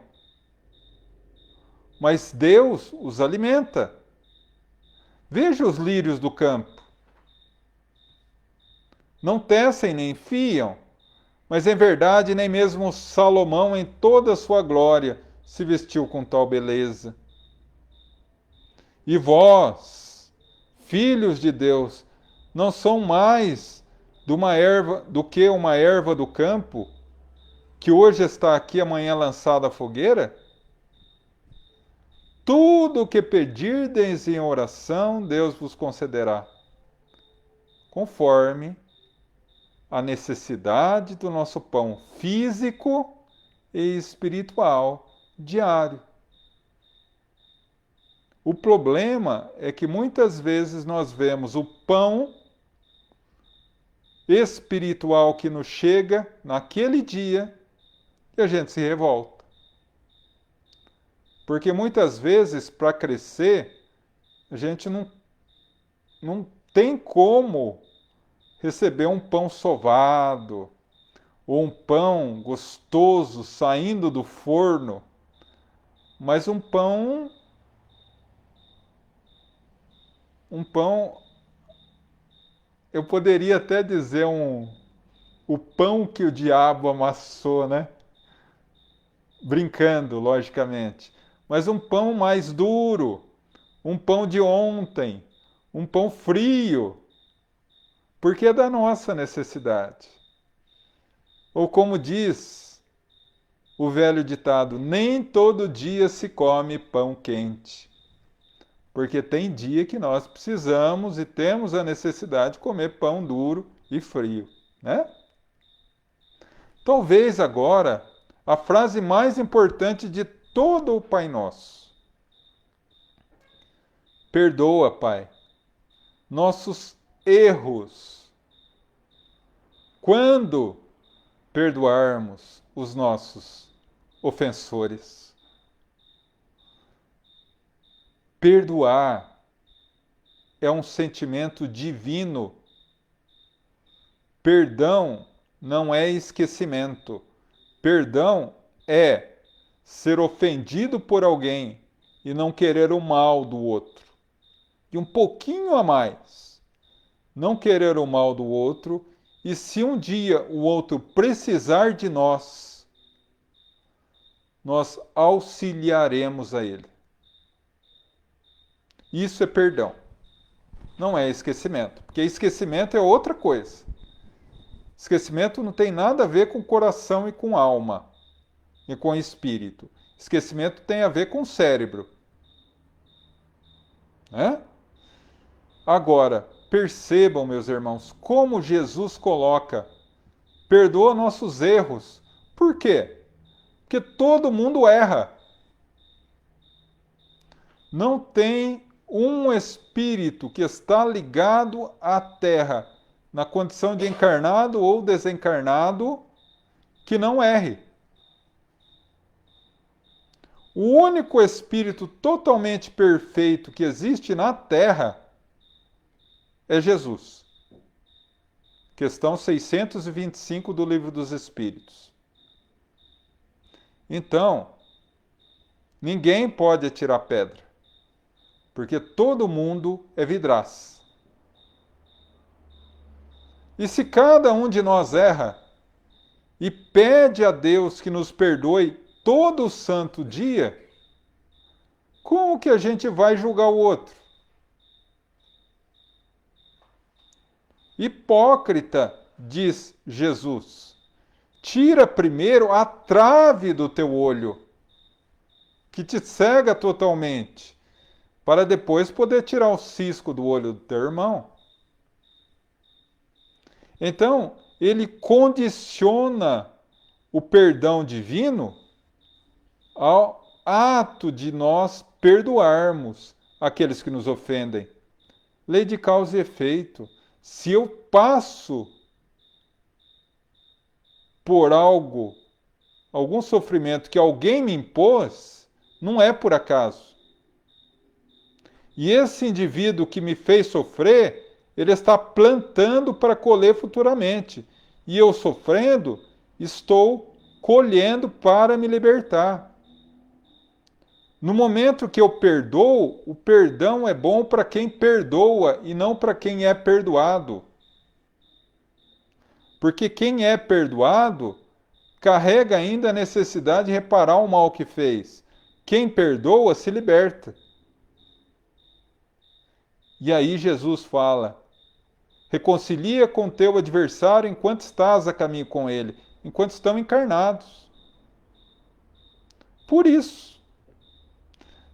mas Deus os alimenta. Veja os lírios do campo. Não tecem nem fiam, mas em verdade nem mesmo Salomão em toda a sua glória se vestiu com tal beleza. E vós, filhos de Deus, não são mais do que uma erva do campo, que hoje está aqui, amanhã lançada à fogueira? Tudo o que pedirdes em oração, Deus vos concederá, conforme a necessidade do nosso pão físico e espiritual diário. O problema é que muitas vezes nós vemos o pão espiritual que nos chega naquele dia e a gente se revolta. Porque muitas vezes, para crescer, a gente não tem como receber um pão sovado ou um pão gostoso saindo do forno, mas um pão, eu poderia até dizer o pão que o diabo amassou, né? Brincando, logicamente. Mas um pão mais duro, um pão de ontem, um pão frio, porque é da nossa necessidade. Ou como diz o velho ditado, nem todo dia se come pão quente. Porque tem dia que nós precisamos e temos a necessidade de comer pão duro e frio, né? Talvez agora a frase mais importante de todo o Pai Nosso. Perdoa, Pai, nossos erros. Quando perdoarmos os nossos ofensores. Perdoar é um sentimento divino. Perdão não é esquecimento. Perdão é ser ofendido por alguém e não querer o mal do outro. E um pouquinho a mais. Não querer o mal do outro, e se um dia o outro precisar de nós, nós auxiliaremos a ele. Isso é perdão. Não é esquecimento. Porque esquecimento é outra coisa. Esquecimento não tem nada a ver com coração e com alma. E com espírito. Esquecimento tem a ver com o cérebro. Né? Agora, percebam, meus irmãos, como Jesus coloca: perdoa nossos erros. Por quê? Porque todo mundo erra. Não tem um espírito que está ligado à Terra, na condição de encarnado ou desencarnado, que não erre. O único espírito totalmente perfeito que existe na Terra é Jesus. Questão 625 do Livro dos Espíritos. Então, ninguém pode atirar pedra, porque todo mundo é vidraça. E se cada um de nós erra e pede a Deus que nos perdoe todo santo dia, como que a gente vai julgar o outro? Hipócrita, diz Jesus, tira primeiro a trave do teu olho, que te cega totalmente, para depois poder tirar o cisco do olho do teu irmão. Então, ele condiciona o perdão divino ao ato de nós perdoarmos aqueles que nos ofendem. Lei de causa e efeito. Se eu passo por algum sofrimento que alguém me impôs, não é por acaso. E esse indivíduo que me fez sofrer, ele está plantando para colher futuramente. E eu sofrendo, estou colhendo para me libertar. No momento que eu perdoo, o perdão é bom para quem perdoa e não para quem é perdoado. Porque quem é perdoado carrega ainda a necessidade de reparar o mal que fez. Quem perdoa se liberta. E aí Jesus fala: reconcilia com teu adversário enquanto estás a caminho com ele, enquanto estão encarnados. Por isso.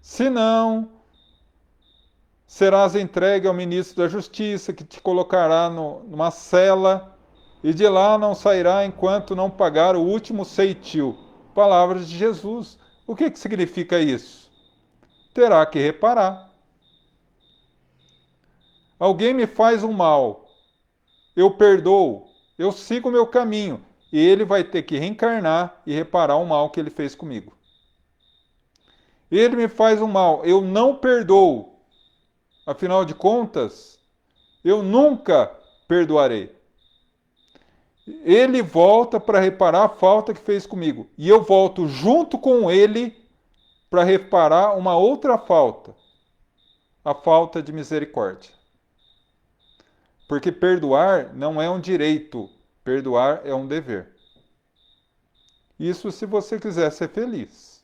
Senão, serás entregue ao ministro da Justiça, que te colocará numa cela e de lá não sairá enquanto não pagar o último ceitil. Palavras de Jesus. O que significa isso? Terá que reparar. Alguém me faz um mal, eu perdoo, eu sigo o meu caminho, e ele vai ter que reencarnar e reparar o mal que ele fez comigo. Ele me faz um mal, eu não perdoo. Afinal de contas, eu nunca perdoarei. Ele volta para reparar a falta que fez comigo. E eu volto junto com ele para reparar uma outra falta. A falta de misericórdia. Porque perdoar não é um direito, perdoar é um dever. Isso se você quiser ser feliz.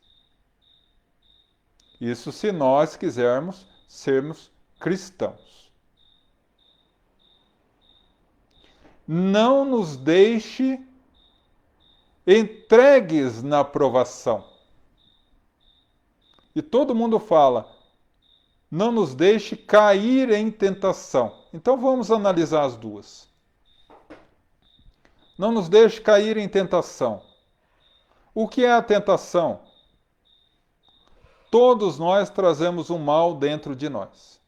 Isso se nós quisermos sermos cristãos. Não nos deixe entregues na provação. E todo mundo fala, não nos deixe cair em tentação. Então vamos analisar as duas. Não nos deixe cair em tentação. O que é a tentação? Todos nós trazemos um mal dentro de nós.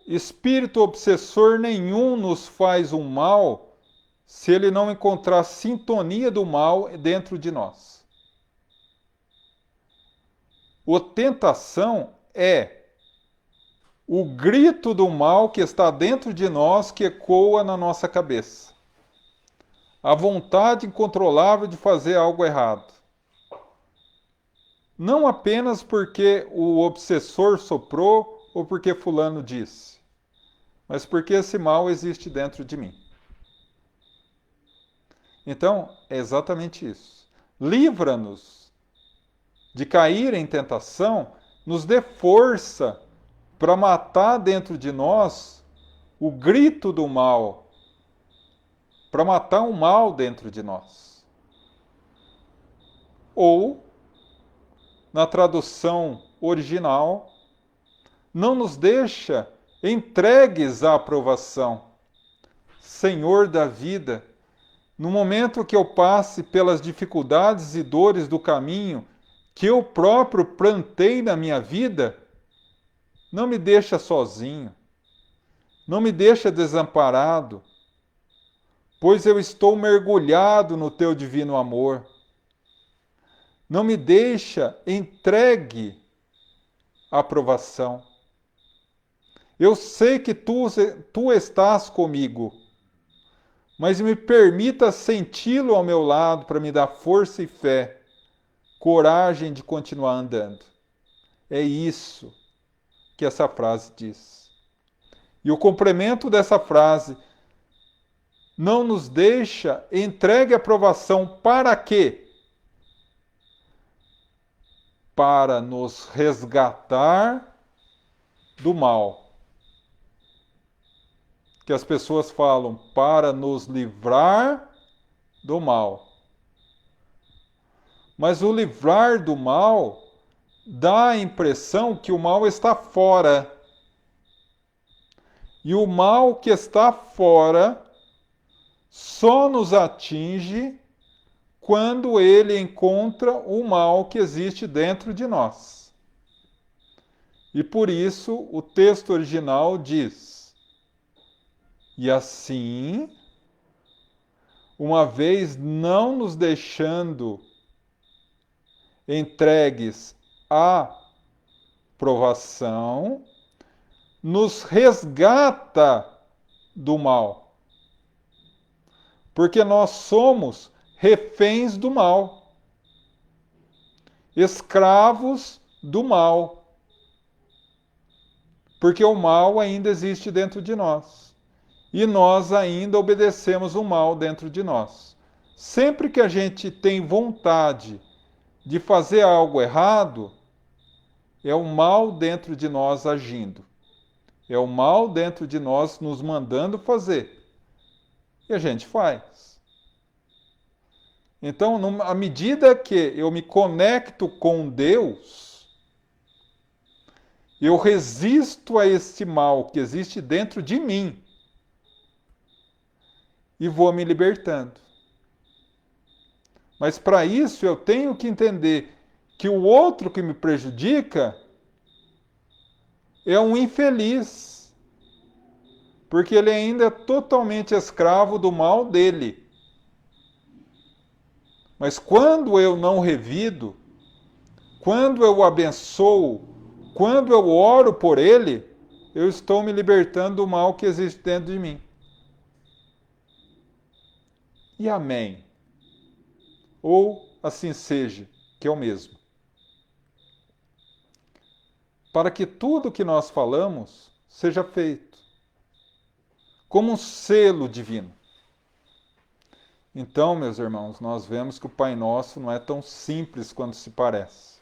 Espírito obsessor nenhum nos faz um mal se ele não encontrar sintonia do mal dentro de nós. A tentação é o grito do mal que está dentro de nós que ecoa na nossa cabeça. A vontade incontrolável de fazer algo errado. Não apenas porque o obsessor soprou ou porque fulano disse, mas porque esse mal existe dentro de mim. Então, é exatamente isso. Livra-nos de cair em tentação, nos dê força para matar dentro de nós o grito do mal, para matar o mal dentro de nós. Ou, na tradução original, não nos deixa entregues à aprovação. Senhor da vida, no momento que eu passe pelas dificuldades e dores do caminho que eu próprio plantei na minha vida, não me deixa sozinho, não me deixa desamparado, pois eu estou mergulhado no teu divino amor. Não me deixa entregue à provação. Eu sei que tu estás comigo, mas me permita senti-lo ao meu lado para me dar força e fé, coragem de continuar andando. É isso que essa frase diz. E o complemento dessa frase não nos deixa entregue à provação para quê? Para nos resgatar do mal. Que as pessoas falam, para nos livrar do mal. Mas o livrar do mal dá a impressão que o mal está fora. E o mal que está fora só nos atinge quando ele encontra o mal que existe dentro de nós. E por isso o texto original diz: e assim, uma vez não nos deixando entregues à provação, nos resgata do mal. Porque nós somos reféns do mal, escravos do mal. Porque o mal ainda existe dentro de nós. E nós ainda obedecemos o mal dentro de nós. Sempre que a gente tem vontade de fazer algo errado, é o mal dentro de nós agindo. É o mal dentro de nós nos mandando fazer. E a gente faz. Então, à medida que eu me conecto com Deus, eu resisto a este mal que existe dentro de mim. e vou me libertando. Mas para isso eu tenho que entender que o outro que me prejudica é um infeliz, porque ele ainda é totalmente escravo do mal dele. Mas quando eu não revido, quando eu o abençoo, quando eu oro por ele, eu estou me libertando do mal que existe dentro de mim. E amém. Ou assim seja, que é o mesmo. Para que tudo que nós falamos seja feito como um selo divino. Então, meus irmãos, nós vemos que o Pai Nosso não é tão simples quanto se parece.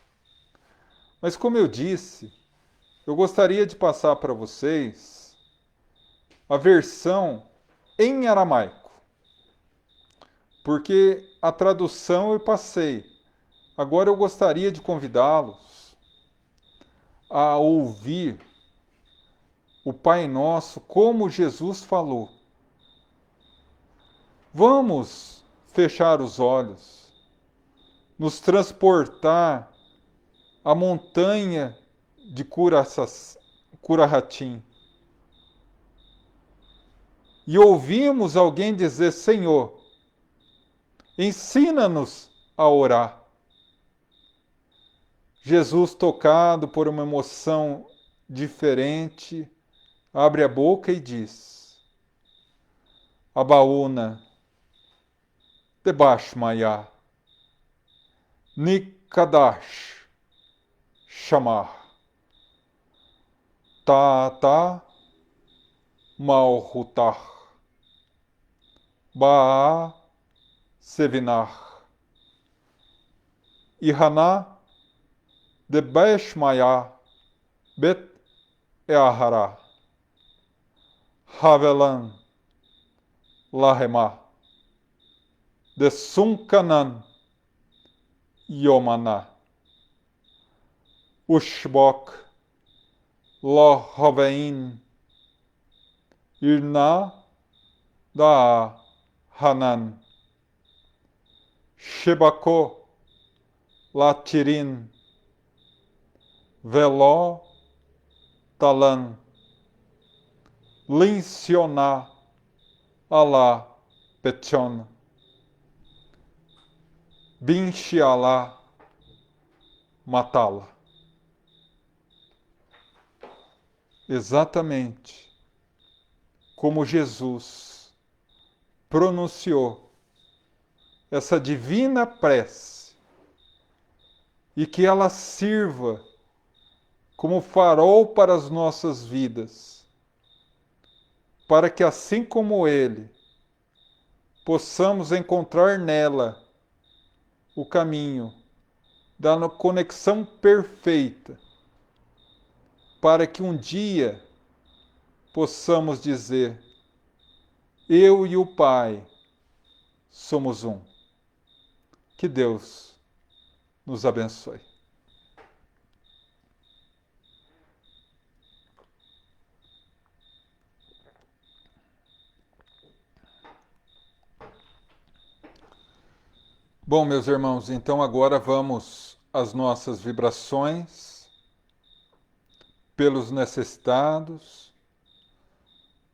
Mas como eu disse, eu gostaria de passar para vocês a versão em aramaico, porque a tradução eu passei. Agora eu gostaria de convidá-los a ouvir o Pai Nosso como Jesus falou. Vamos fechar os olhos, nos transportar à montanha de Curahatim. E ouvimos alguém dizer: Senhor, ensina-nos a orar. Jesus, tocado por uma emoção diferente, abre a boca e diz: Abaúna, debaixo maiá, Nikadash, chamar, Tata, Malhutar, Baá, Sevinar, Ihana, debaixo maiá, Bet Eahara, Havelan, Lahema, de Sunkanan, Yomana, Ushbok, Lohovein, Irna, Da, Hanan, Shebako, Latirin, Veló, Talan, Lincioná, Alá, Petion, Binchialá, matá-la. Exatamente como Jesus pronunciou essa divina prece e que ela sirva como farol para as nossas vidas, para que assim como ele, possamos encontrar nela o caminho da conexão perfeita, para que um dia possamos dizer: eu e o Pai somos um. Que Deus nos abençoe. Bom, meus irmãos, então agora vamos às nossas vibrações pelos necessitados,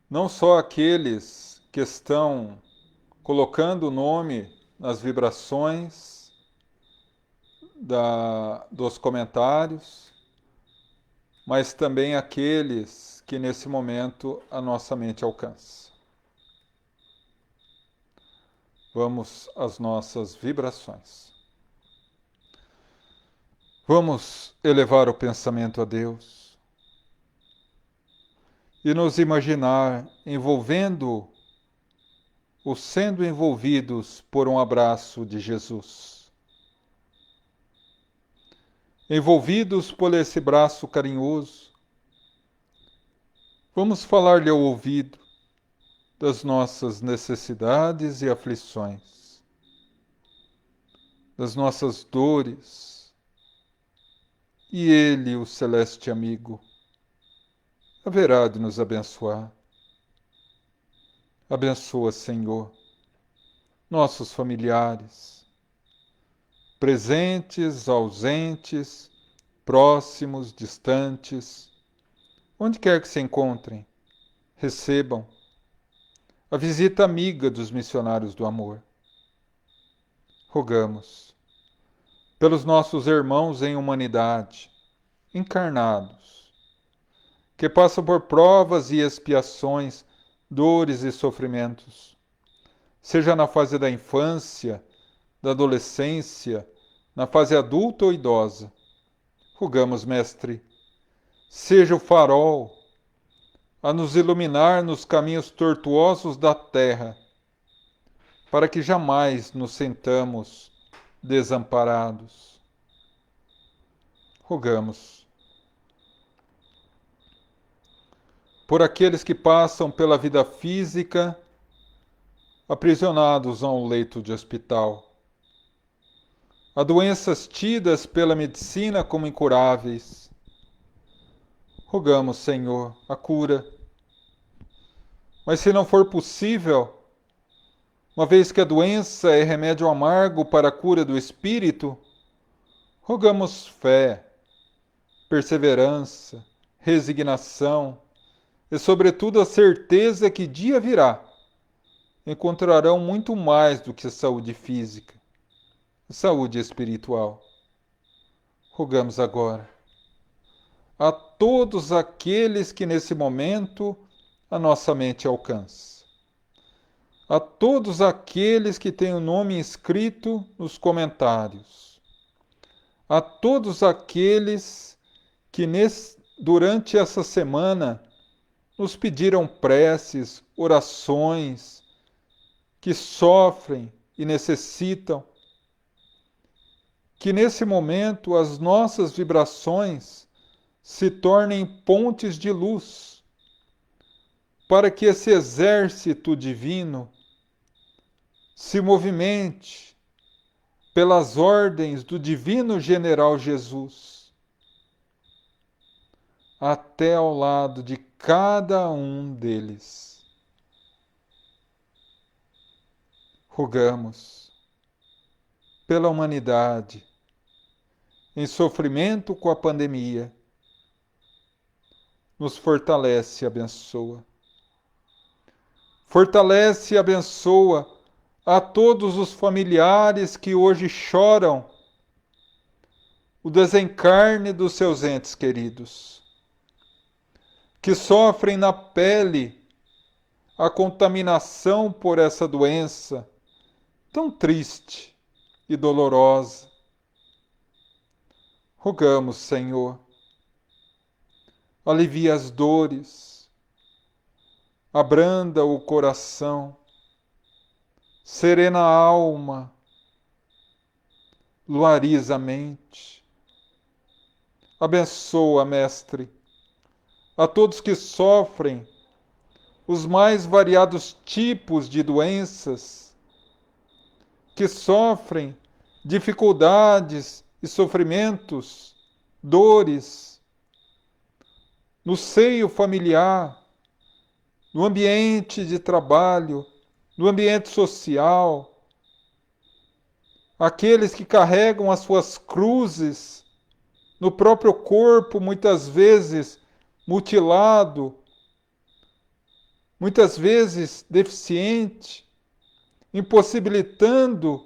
não só aqueles que estão colocando o nome nas vibrações dos comentários, mas também aqueles que nesse momento a nossa mente alcança. Vamos às nossas vibrações. Vamos elevar o pensamento a Deus e nos imaginar envolvendo ou sendo envolvidos por um abraço de Jesus. Envolvidos por esse braço carinhoso, vamos falar-lhe ao ouvido das nossas necessidades e aflições, das nossas dores, e Ele, o celeste amigo, haverá de nos abençoar, Abençoa, Senhor, nossos familiares, presentes, ausentes, próximos, distantes, onde quer que se encontrem, recebam a visita amiga dos missionários do amor. Rogamos pelos nossos irmãos em humanidade, encarnados, que passam por provas e expiações, dores e sofrimentos, seja na fase da infância, da adolescência, na fase adulta ou idosa. Rogamos, Mestre, seja o farol a nos iluminar nos caminhos tortuosos da terra, para que jamais nos sentamos desamparados. Rogamos por aqueles que passam pela vida física aprisionados a um leito de hospital, a doenças tidas pela medicina como incuráveis. Rogamos, Senhor, a cura. Mas se não for possível, uma vez que a doença é remédio amargo para a cura do espírito, rogamos fé, perseverança, resignação e, sobretudo, a certeza que dia virá encontrarão muito mais do que saúde física, saúde espiritual. Rogamos agora a todos aqueles que nesse momento a nossa mente alcança, a todos aqueles que têm o nome inscrito nos comentários, a todos aqueles que durante essa semana nos pediram preces, orações, que sofrem e necessitam, que nesse momento as nossas vibrações se tornem pontes de luz, para que esse exército divino se movimente pelas ordens do divino general Jesus, até ao lado de cada um deles. Rogamos pela humanidade em sofrimento com a pandemia. Nos fortalece e abençoa. Fortalece e abençoa a todos os familiares que hoje choram o desencarne dos seus entes queridos, que sofrem na pele a contaminação por essa doença tão triste e dolorosa. Rogamos, Senhor, alivia as dores, abranda o coração, serena a alma, luariza a mente. Abençoa, Mestre, a todos que sofrem os mais variados tipos de doenças, que sofrem dificuldades e sofrimentos, dores, no seio familiar, no ambiente de trabalho, no ambiente social, aqueles que carregam as suas cruzes no próprio corpo, muitas vezes mutilado, muitas vezes deficiente, impossibilitando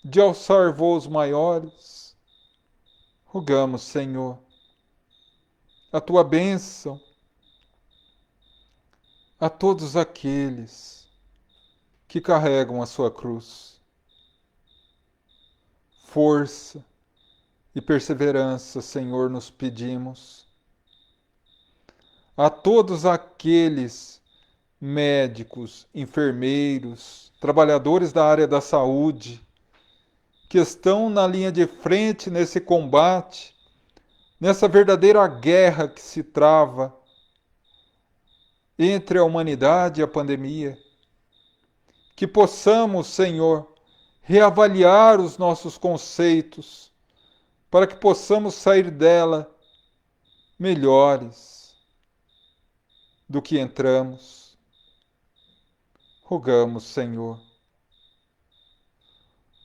de alçar voos maiores. Rogamos, Senhor, a tua bênção a todos aqueles que carregam a sua cruz. Força e perseverança, Senhor, nos pedimos. A todos aqueles médicos, enfermeiros, trabalhadores da área da saúde, que estão na linha de frente nesse combate, nessa verdadeira guerra que se trava entre a humanidade e a pandemia. Que possamos, Senhor, reavaliar os nossos conceitos, para que possamos sair dela melhores do que entramos. Rogamos, Senhor,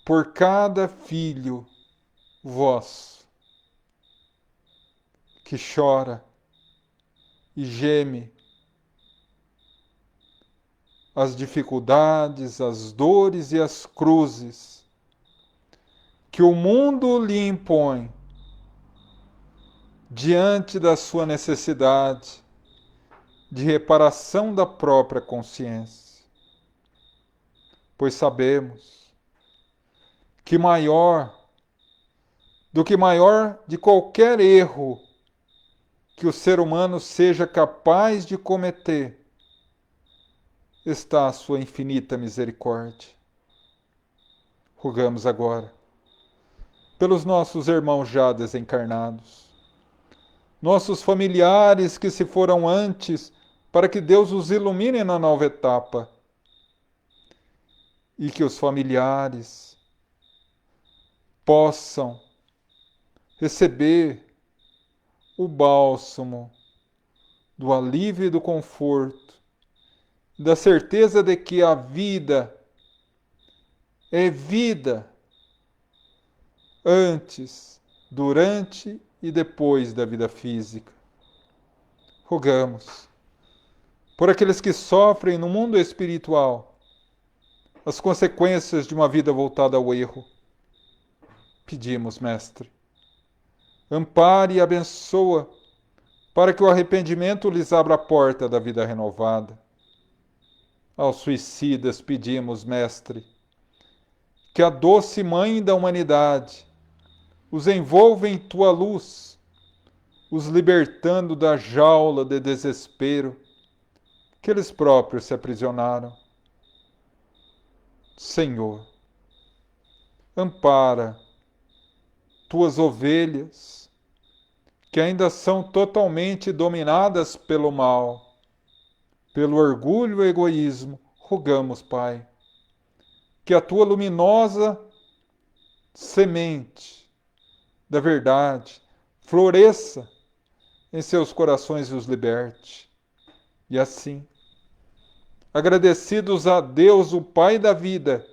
por cada filho vosso que chora e geme as dificuldades, as dores e as cruzes que o mundo lhe impõe diante da sua necessidade de reparação da própria consciência. Pois sabemos que maior de qualquer erro que o ser humano seja capaz de cometer está a sua infinita misericórdia. Rogamos agora pelos nossos irmãos já desencarnados, nossos familiares que se foram antes, para que Deus os ilumine na nova etapa e que os familiares possam receber o bálsamo do alívio e do conforto, da certeza de que a vida é vida antes, durante e depois da vida física. Rogamos por aqueles que sofrem no mundo espiritual as consequências de uma vida voltada ao erro. Pedimos, Mestre, ampare e abençoa para que o arrependimento lhes abra a porta da vida renovada. Aos suicidas pedimos, Mestre, que a doce Mãe da humanidade os envolva em tua luz, os libertando da jaula de desespero que eles próprios se aprisionaram. Senhor, ampara tuas ovelhas, que ainda são totalmente dominadas pelo mal, pelo orgulho e egoísmo. Rogamos, Pai, que a tua luminosa semente da verdade floresça em seus corações e os liberte. E assim, agradecidos a Deus, o Pai da vida,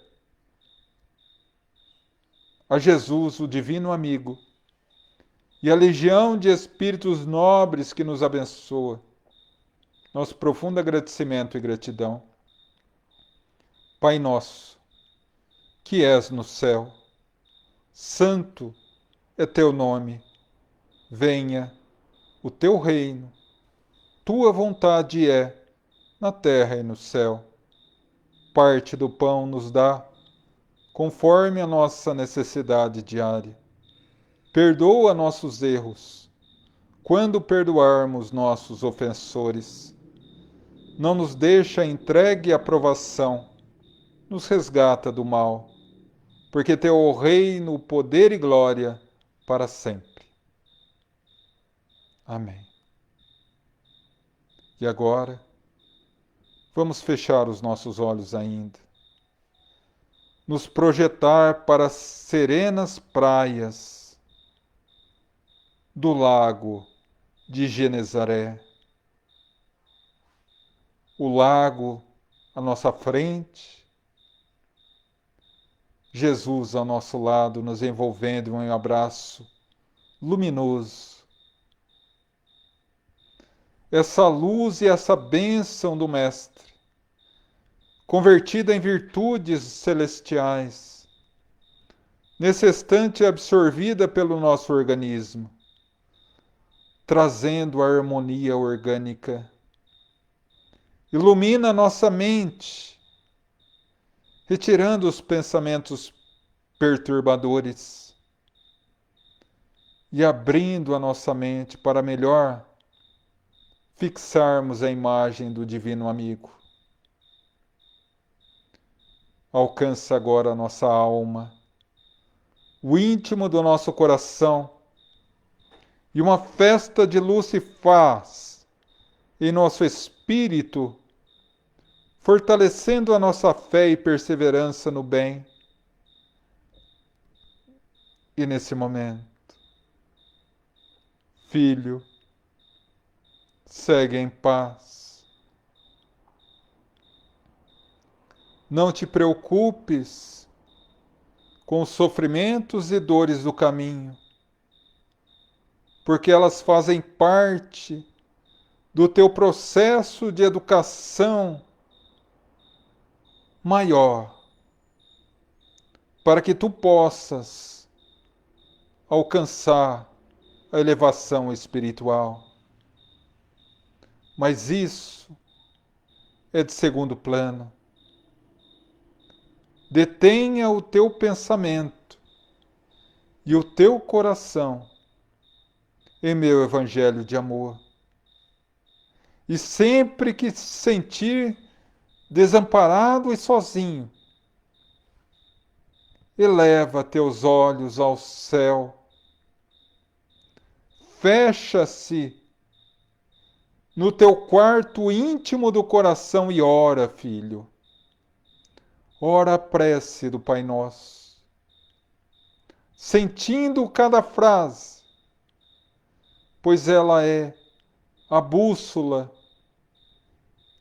a Jesus, o divino amigo, e a legião de espíritos nobres que nos abençoa, nosso profundo agradecimento e gratidão. Pai nosso, que és no céu, santo é teu nome, venha o teu reino, tua vontade é, na terra e no céu. Parte do pão nos dá, conforme a nossa necessidade diária. Perdoa nossos erros, quando perdoarmos nossos ofensores. Não nos deixa entregue à provação, nos resgata do mal, porque teu é o reino, o poder e glória para sempre. Amém. E agora, vamos fechar os nossos olhos ainda, nos projetar para as serenas praias do lago de Genezaré. O lago à nossa frente, Jesus ao nosso lado, nos envolvendo em um abraço luminoso. Essa luz e essa bênção do Mestre, convertida em virtudes celestiais, nesse instante absorvida pelo nosso organismo, trazendo a harmonia orgânica. Ilumina a nossa mente, retirando os pensamentos perturbadores e abrindo a nossa mente para melhor fixarmos a imagem do Divino Amigo. Alcança agora a nossa alma, o íntimo do nosso coração, e uma festa de luz se faz em nosso espírito, fortalecendo a nossa fé e perseverança no bem. E nesse momento, filho, segue em paz. Não te preocupes com os sofrimentos e dores do caminho, porque elas fazem parte do teu processo de educação maior, para que tu possas alcançar a elevação espiritual. Mas isso é de segundo plano. Detenha o teu pensamento e o teu coração em meu evangelho de amor. E sempre que se sentir desamparado e sozinho, eleva teus olhos ao céu. Fecha-se no teu quarto íntimo do coração e ora, filho. Ora a prece do Pai Nosso, sentindo cada frase, pois ela é a bússola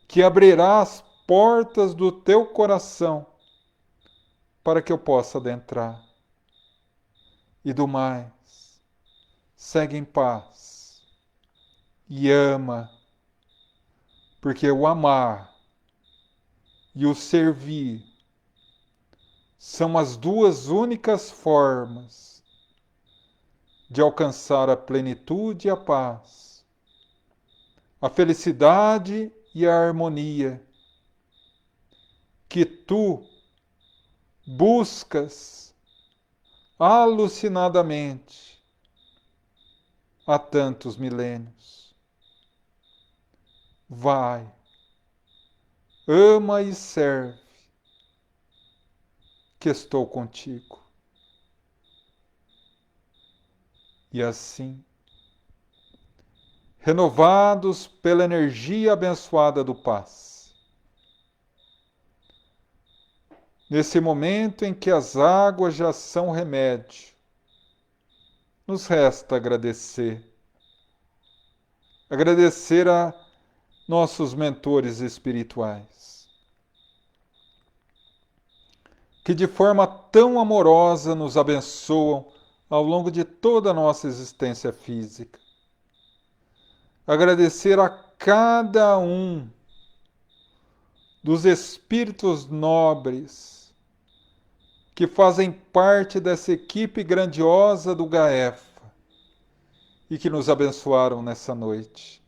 que abrirá as portas do teu coração para que eu possa adentrar. E do mais, segue em paz e ama, porque o amar e o servir são as duas únicas formas de alcançar a plenitude e a paz, a felicidade e a harmonia que tu buscas alucinadamente há tantos milênios. Vai, ama e serve, que estou contigo. E assim, renovados pela energia abençoada do paz, nesse momento em que as águas já são remédio, nos resta agradecer. Agradecer a nossos mentores espirituais, que de forma tão amorosa nos abençoam ao longo de toda a nossa existência física. Agradecer a cada um dos espíritos nobres que fazem parte dessa equipe grandiosa do GAEFA e que nos abençoaram nessa noite.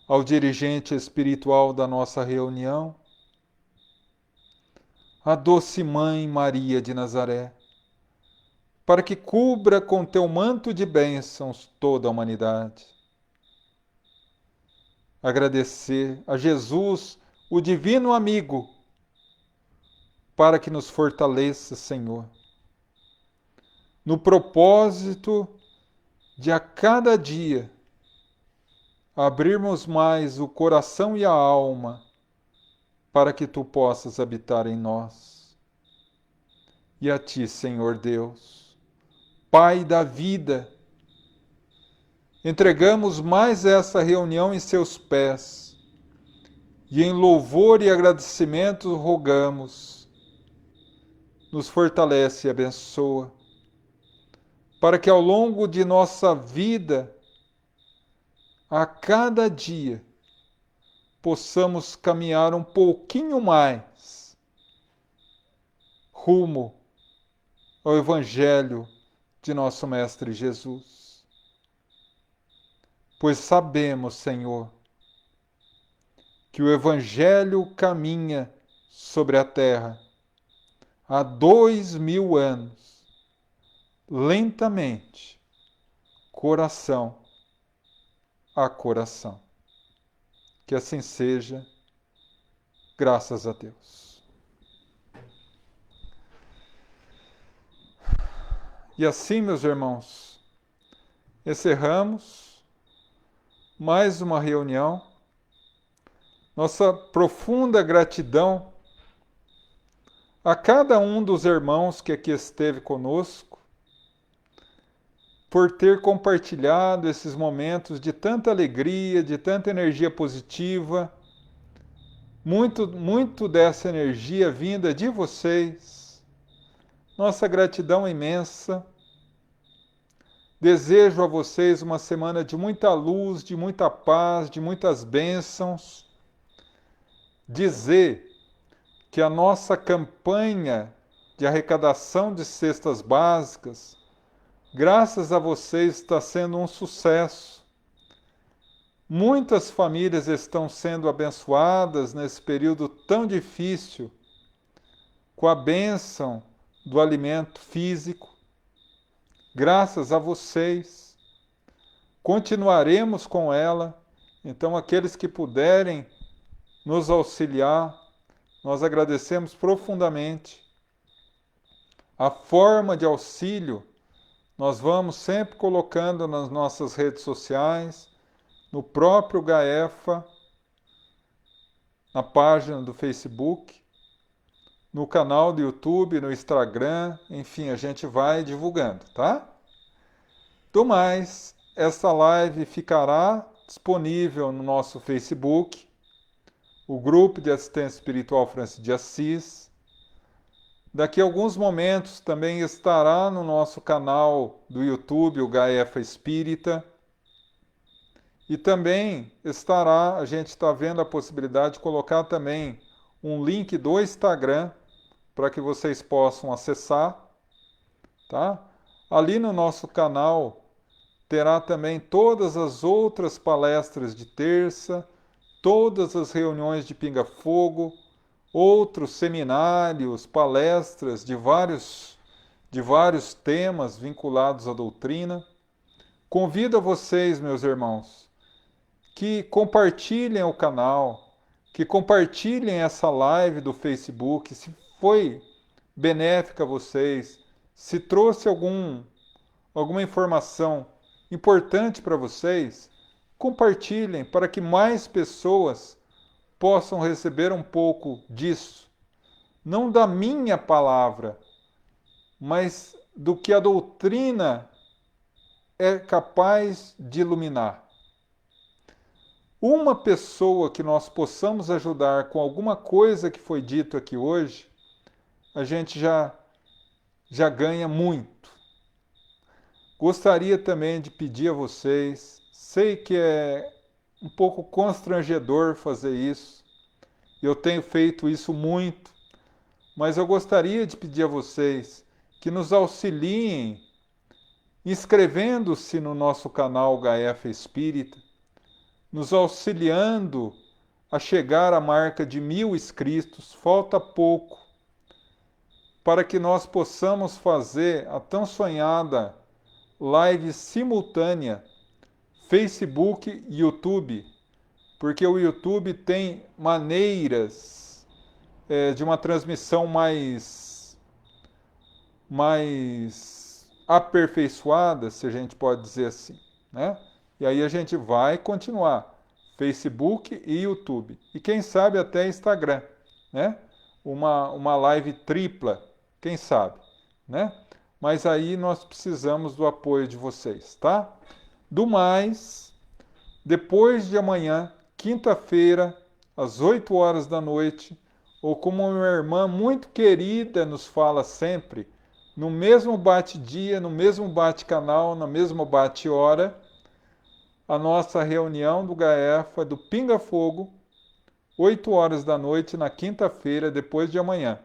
Ao dirigente espiritual da nossa reunião, a doce Mãe Maria de Nazaré, para que cubra com teu manto de bênçãos toda a humanidade. Agradecer a Jesus, o divino amigo, para que nos fortaleça, Senhor, no propósito de a cada dia abrirmos mais o coração e a alma para que tu possas habitar em nós. E a ti, Senhor Deus, Pai da vida, entregamos mais essa reunião em seus pés e em louvor e agradecimento rogamos, nos fortalece e abençoa, para que ao longo de nossa vida, a cada dia, possamos caminhar um pouquinho mais rumo ao Evangelho de nosso Mestre Jesus. Pois sabemos, Senhor, que o Evangelho caminha sobre a terra há 2000 anos, lentamente, coração a coração. Que assim seja, graças a Deus. E assim, meus irmãos, encerramos mais uma reunião. Nossa profunda gratidão a cada um dos irmãos que aqui esteve conosco, por ter compartilhado esses momentos de tanta alegria, de tanta energia positiva, muito dessa energia vinda de vocês. Nossa gratidão imensa. Desejo a vocês uma semana de muita luz, de muita paz, de muitas bênçãos. Dizer que a nossa campanha de arrecadação de cestas básicas, graças a vocês, está sendo um sucesso. Muitas famílias estão sendo abençoadas nesse período tão difícil, com a bênção do alimento físico. Graças a vocês, continuaremos com ela. Então, aqueles que puderem nos auxiliar, nós agradecemos profundamente. A forma de auxílio, nós vamos sempre colocando nas nossas redes sociais, no próprio GAEFA, na página do Facebook, no canal do YouTube, no Instagram, enfim, a gente vai divulgando, tá? Do mais, essa live ficará disponível no nosso Facebook, o Grupo de Assistência Espiritual Francisco de Assis. Daqui a alguns momentos também estará no nosso canal do YouTube, o GAEFA Espírita. E também estará, a gente está vendo a possibilidade de colocar também um link do Instagram para que vocês possam acessar, tá? Ali no nosso canal terá também todas as outras palestras de terça, todas as reuniões de Pinga Fogo, outros seminários, palestras de vários temas vinculados à doutrina. Convido a vocês, meus irmãos, que compartilhem o canal, que compartilhem essa live do Facebook, se foi benéfica a vocês, se trouxe alguma informação importante para vocês, compartilhem para que mais pessoas possam receber um pouco disso. Não da minha palavra, mas do que a doutrina é capaz de iluminar. Uma pessoa que nós possamos ajudar com alguma coisa que foi dito aqui hoje, a gente já ganha muito. Gostaria também de pedir a vocês, sei que é um pouco constrangedor fazer isso, eu tenho feito isso muito, mas eu gostaria de pedir a vocês que nos auxiliem inscrevendo-se no nosso canal GAEFA Espírita, nos auxiliando a chegar à marca de 1000 inscritos, falta pouco, para que nós possamos fazer a tão sonhada live simultânea, Facebook e YouTube, porque o YouTube tem maneiras de uma transmissão mais aperfeiçoada, se a gente pode dizer assim, né? E aí a gente vai continuar, Facebook e YouTube. E quem sabe até Instagram, né? Uma live tripla, quem sabe, né? Mas aí nós precisamos do apoio de vocês, tá? Do mais, depois de amanhã, quinta-feira, às 8 horas da noite, ou como uma irmã muito querida nos fala sempre, no mesmo bate-dia, no mesmo bate-canal, na mesma bate-hora, a nossa reunião do GAEFA, do Pinga Fogo, 8 horas da noite, na quinta-feira, depois de amanhã,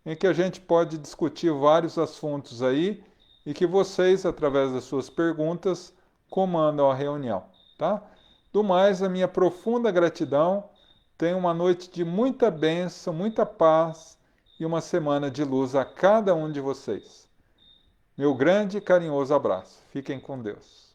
em que a gente pode discutir vários assuntos aí e que vocês, através das suas perguntas, comandam a reunião, tá? Do mais, a minha profunda gratidão. Tenha uma noite de muita bênção, muita paz e uma semana de luz a cada um de vocês. Meu grande e carinhoso abraço. Fiquem com Deus.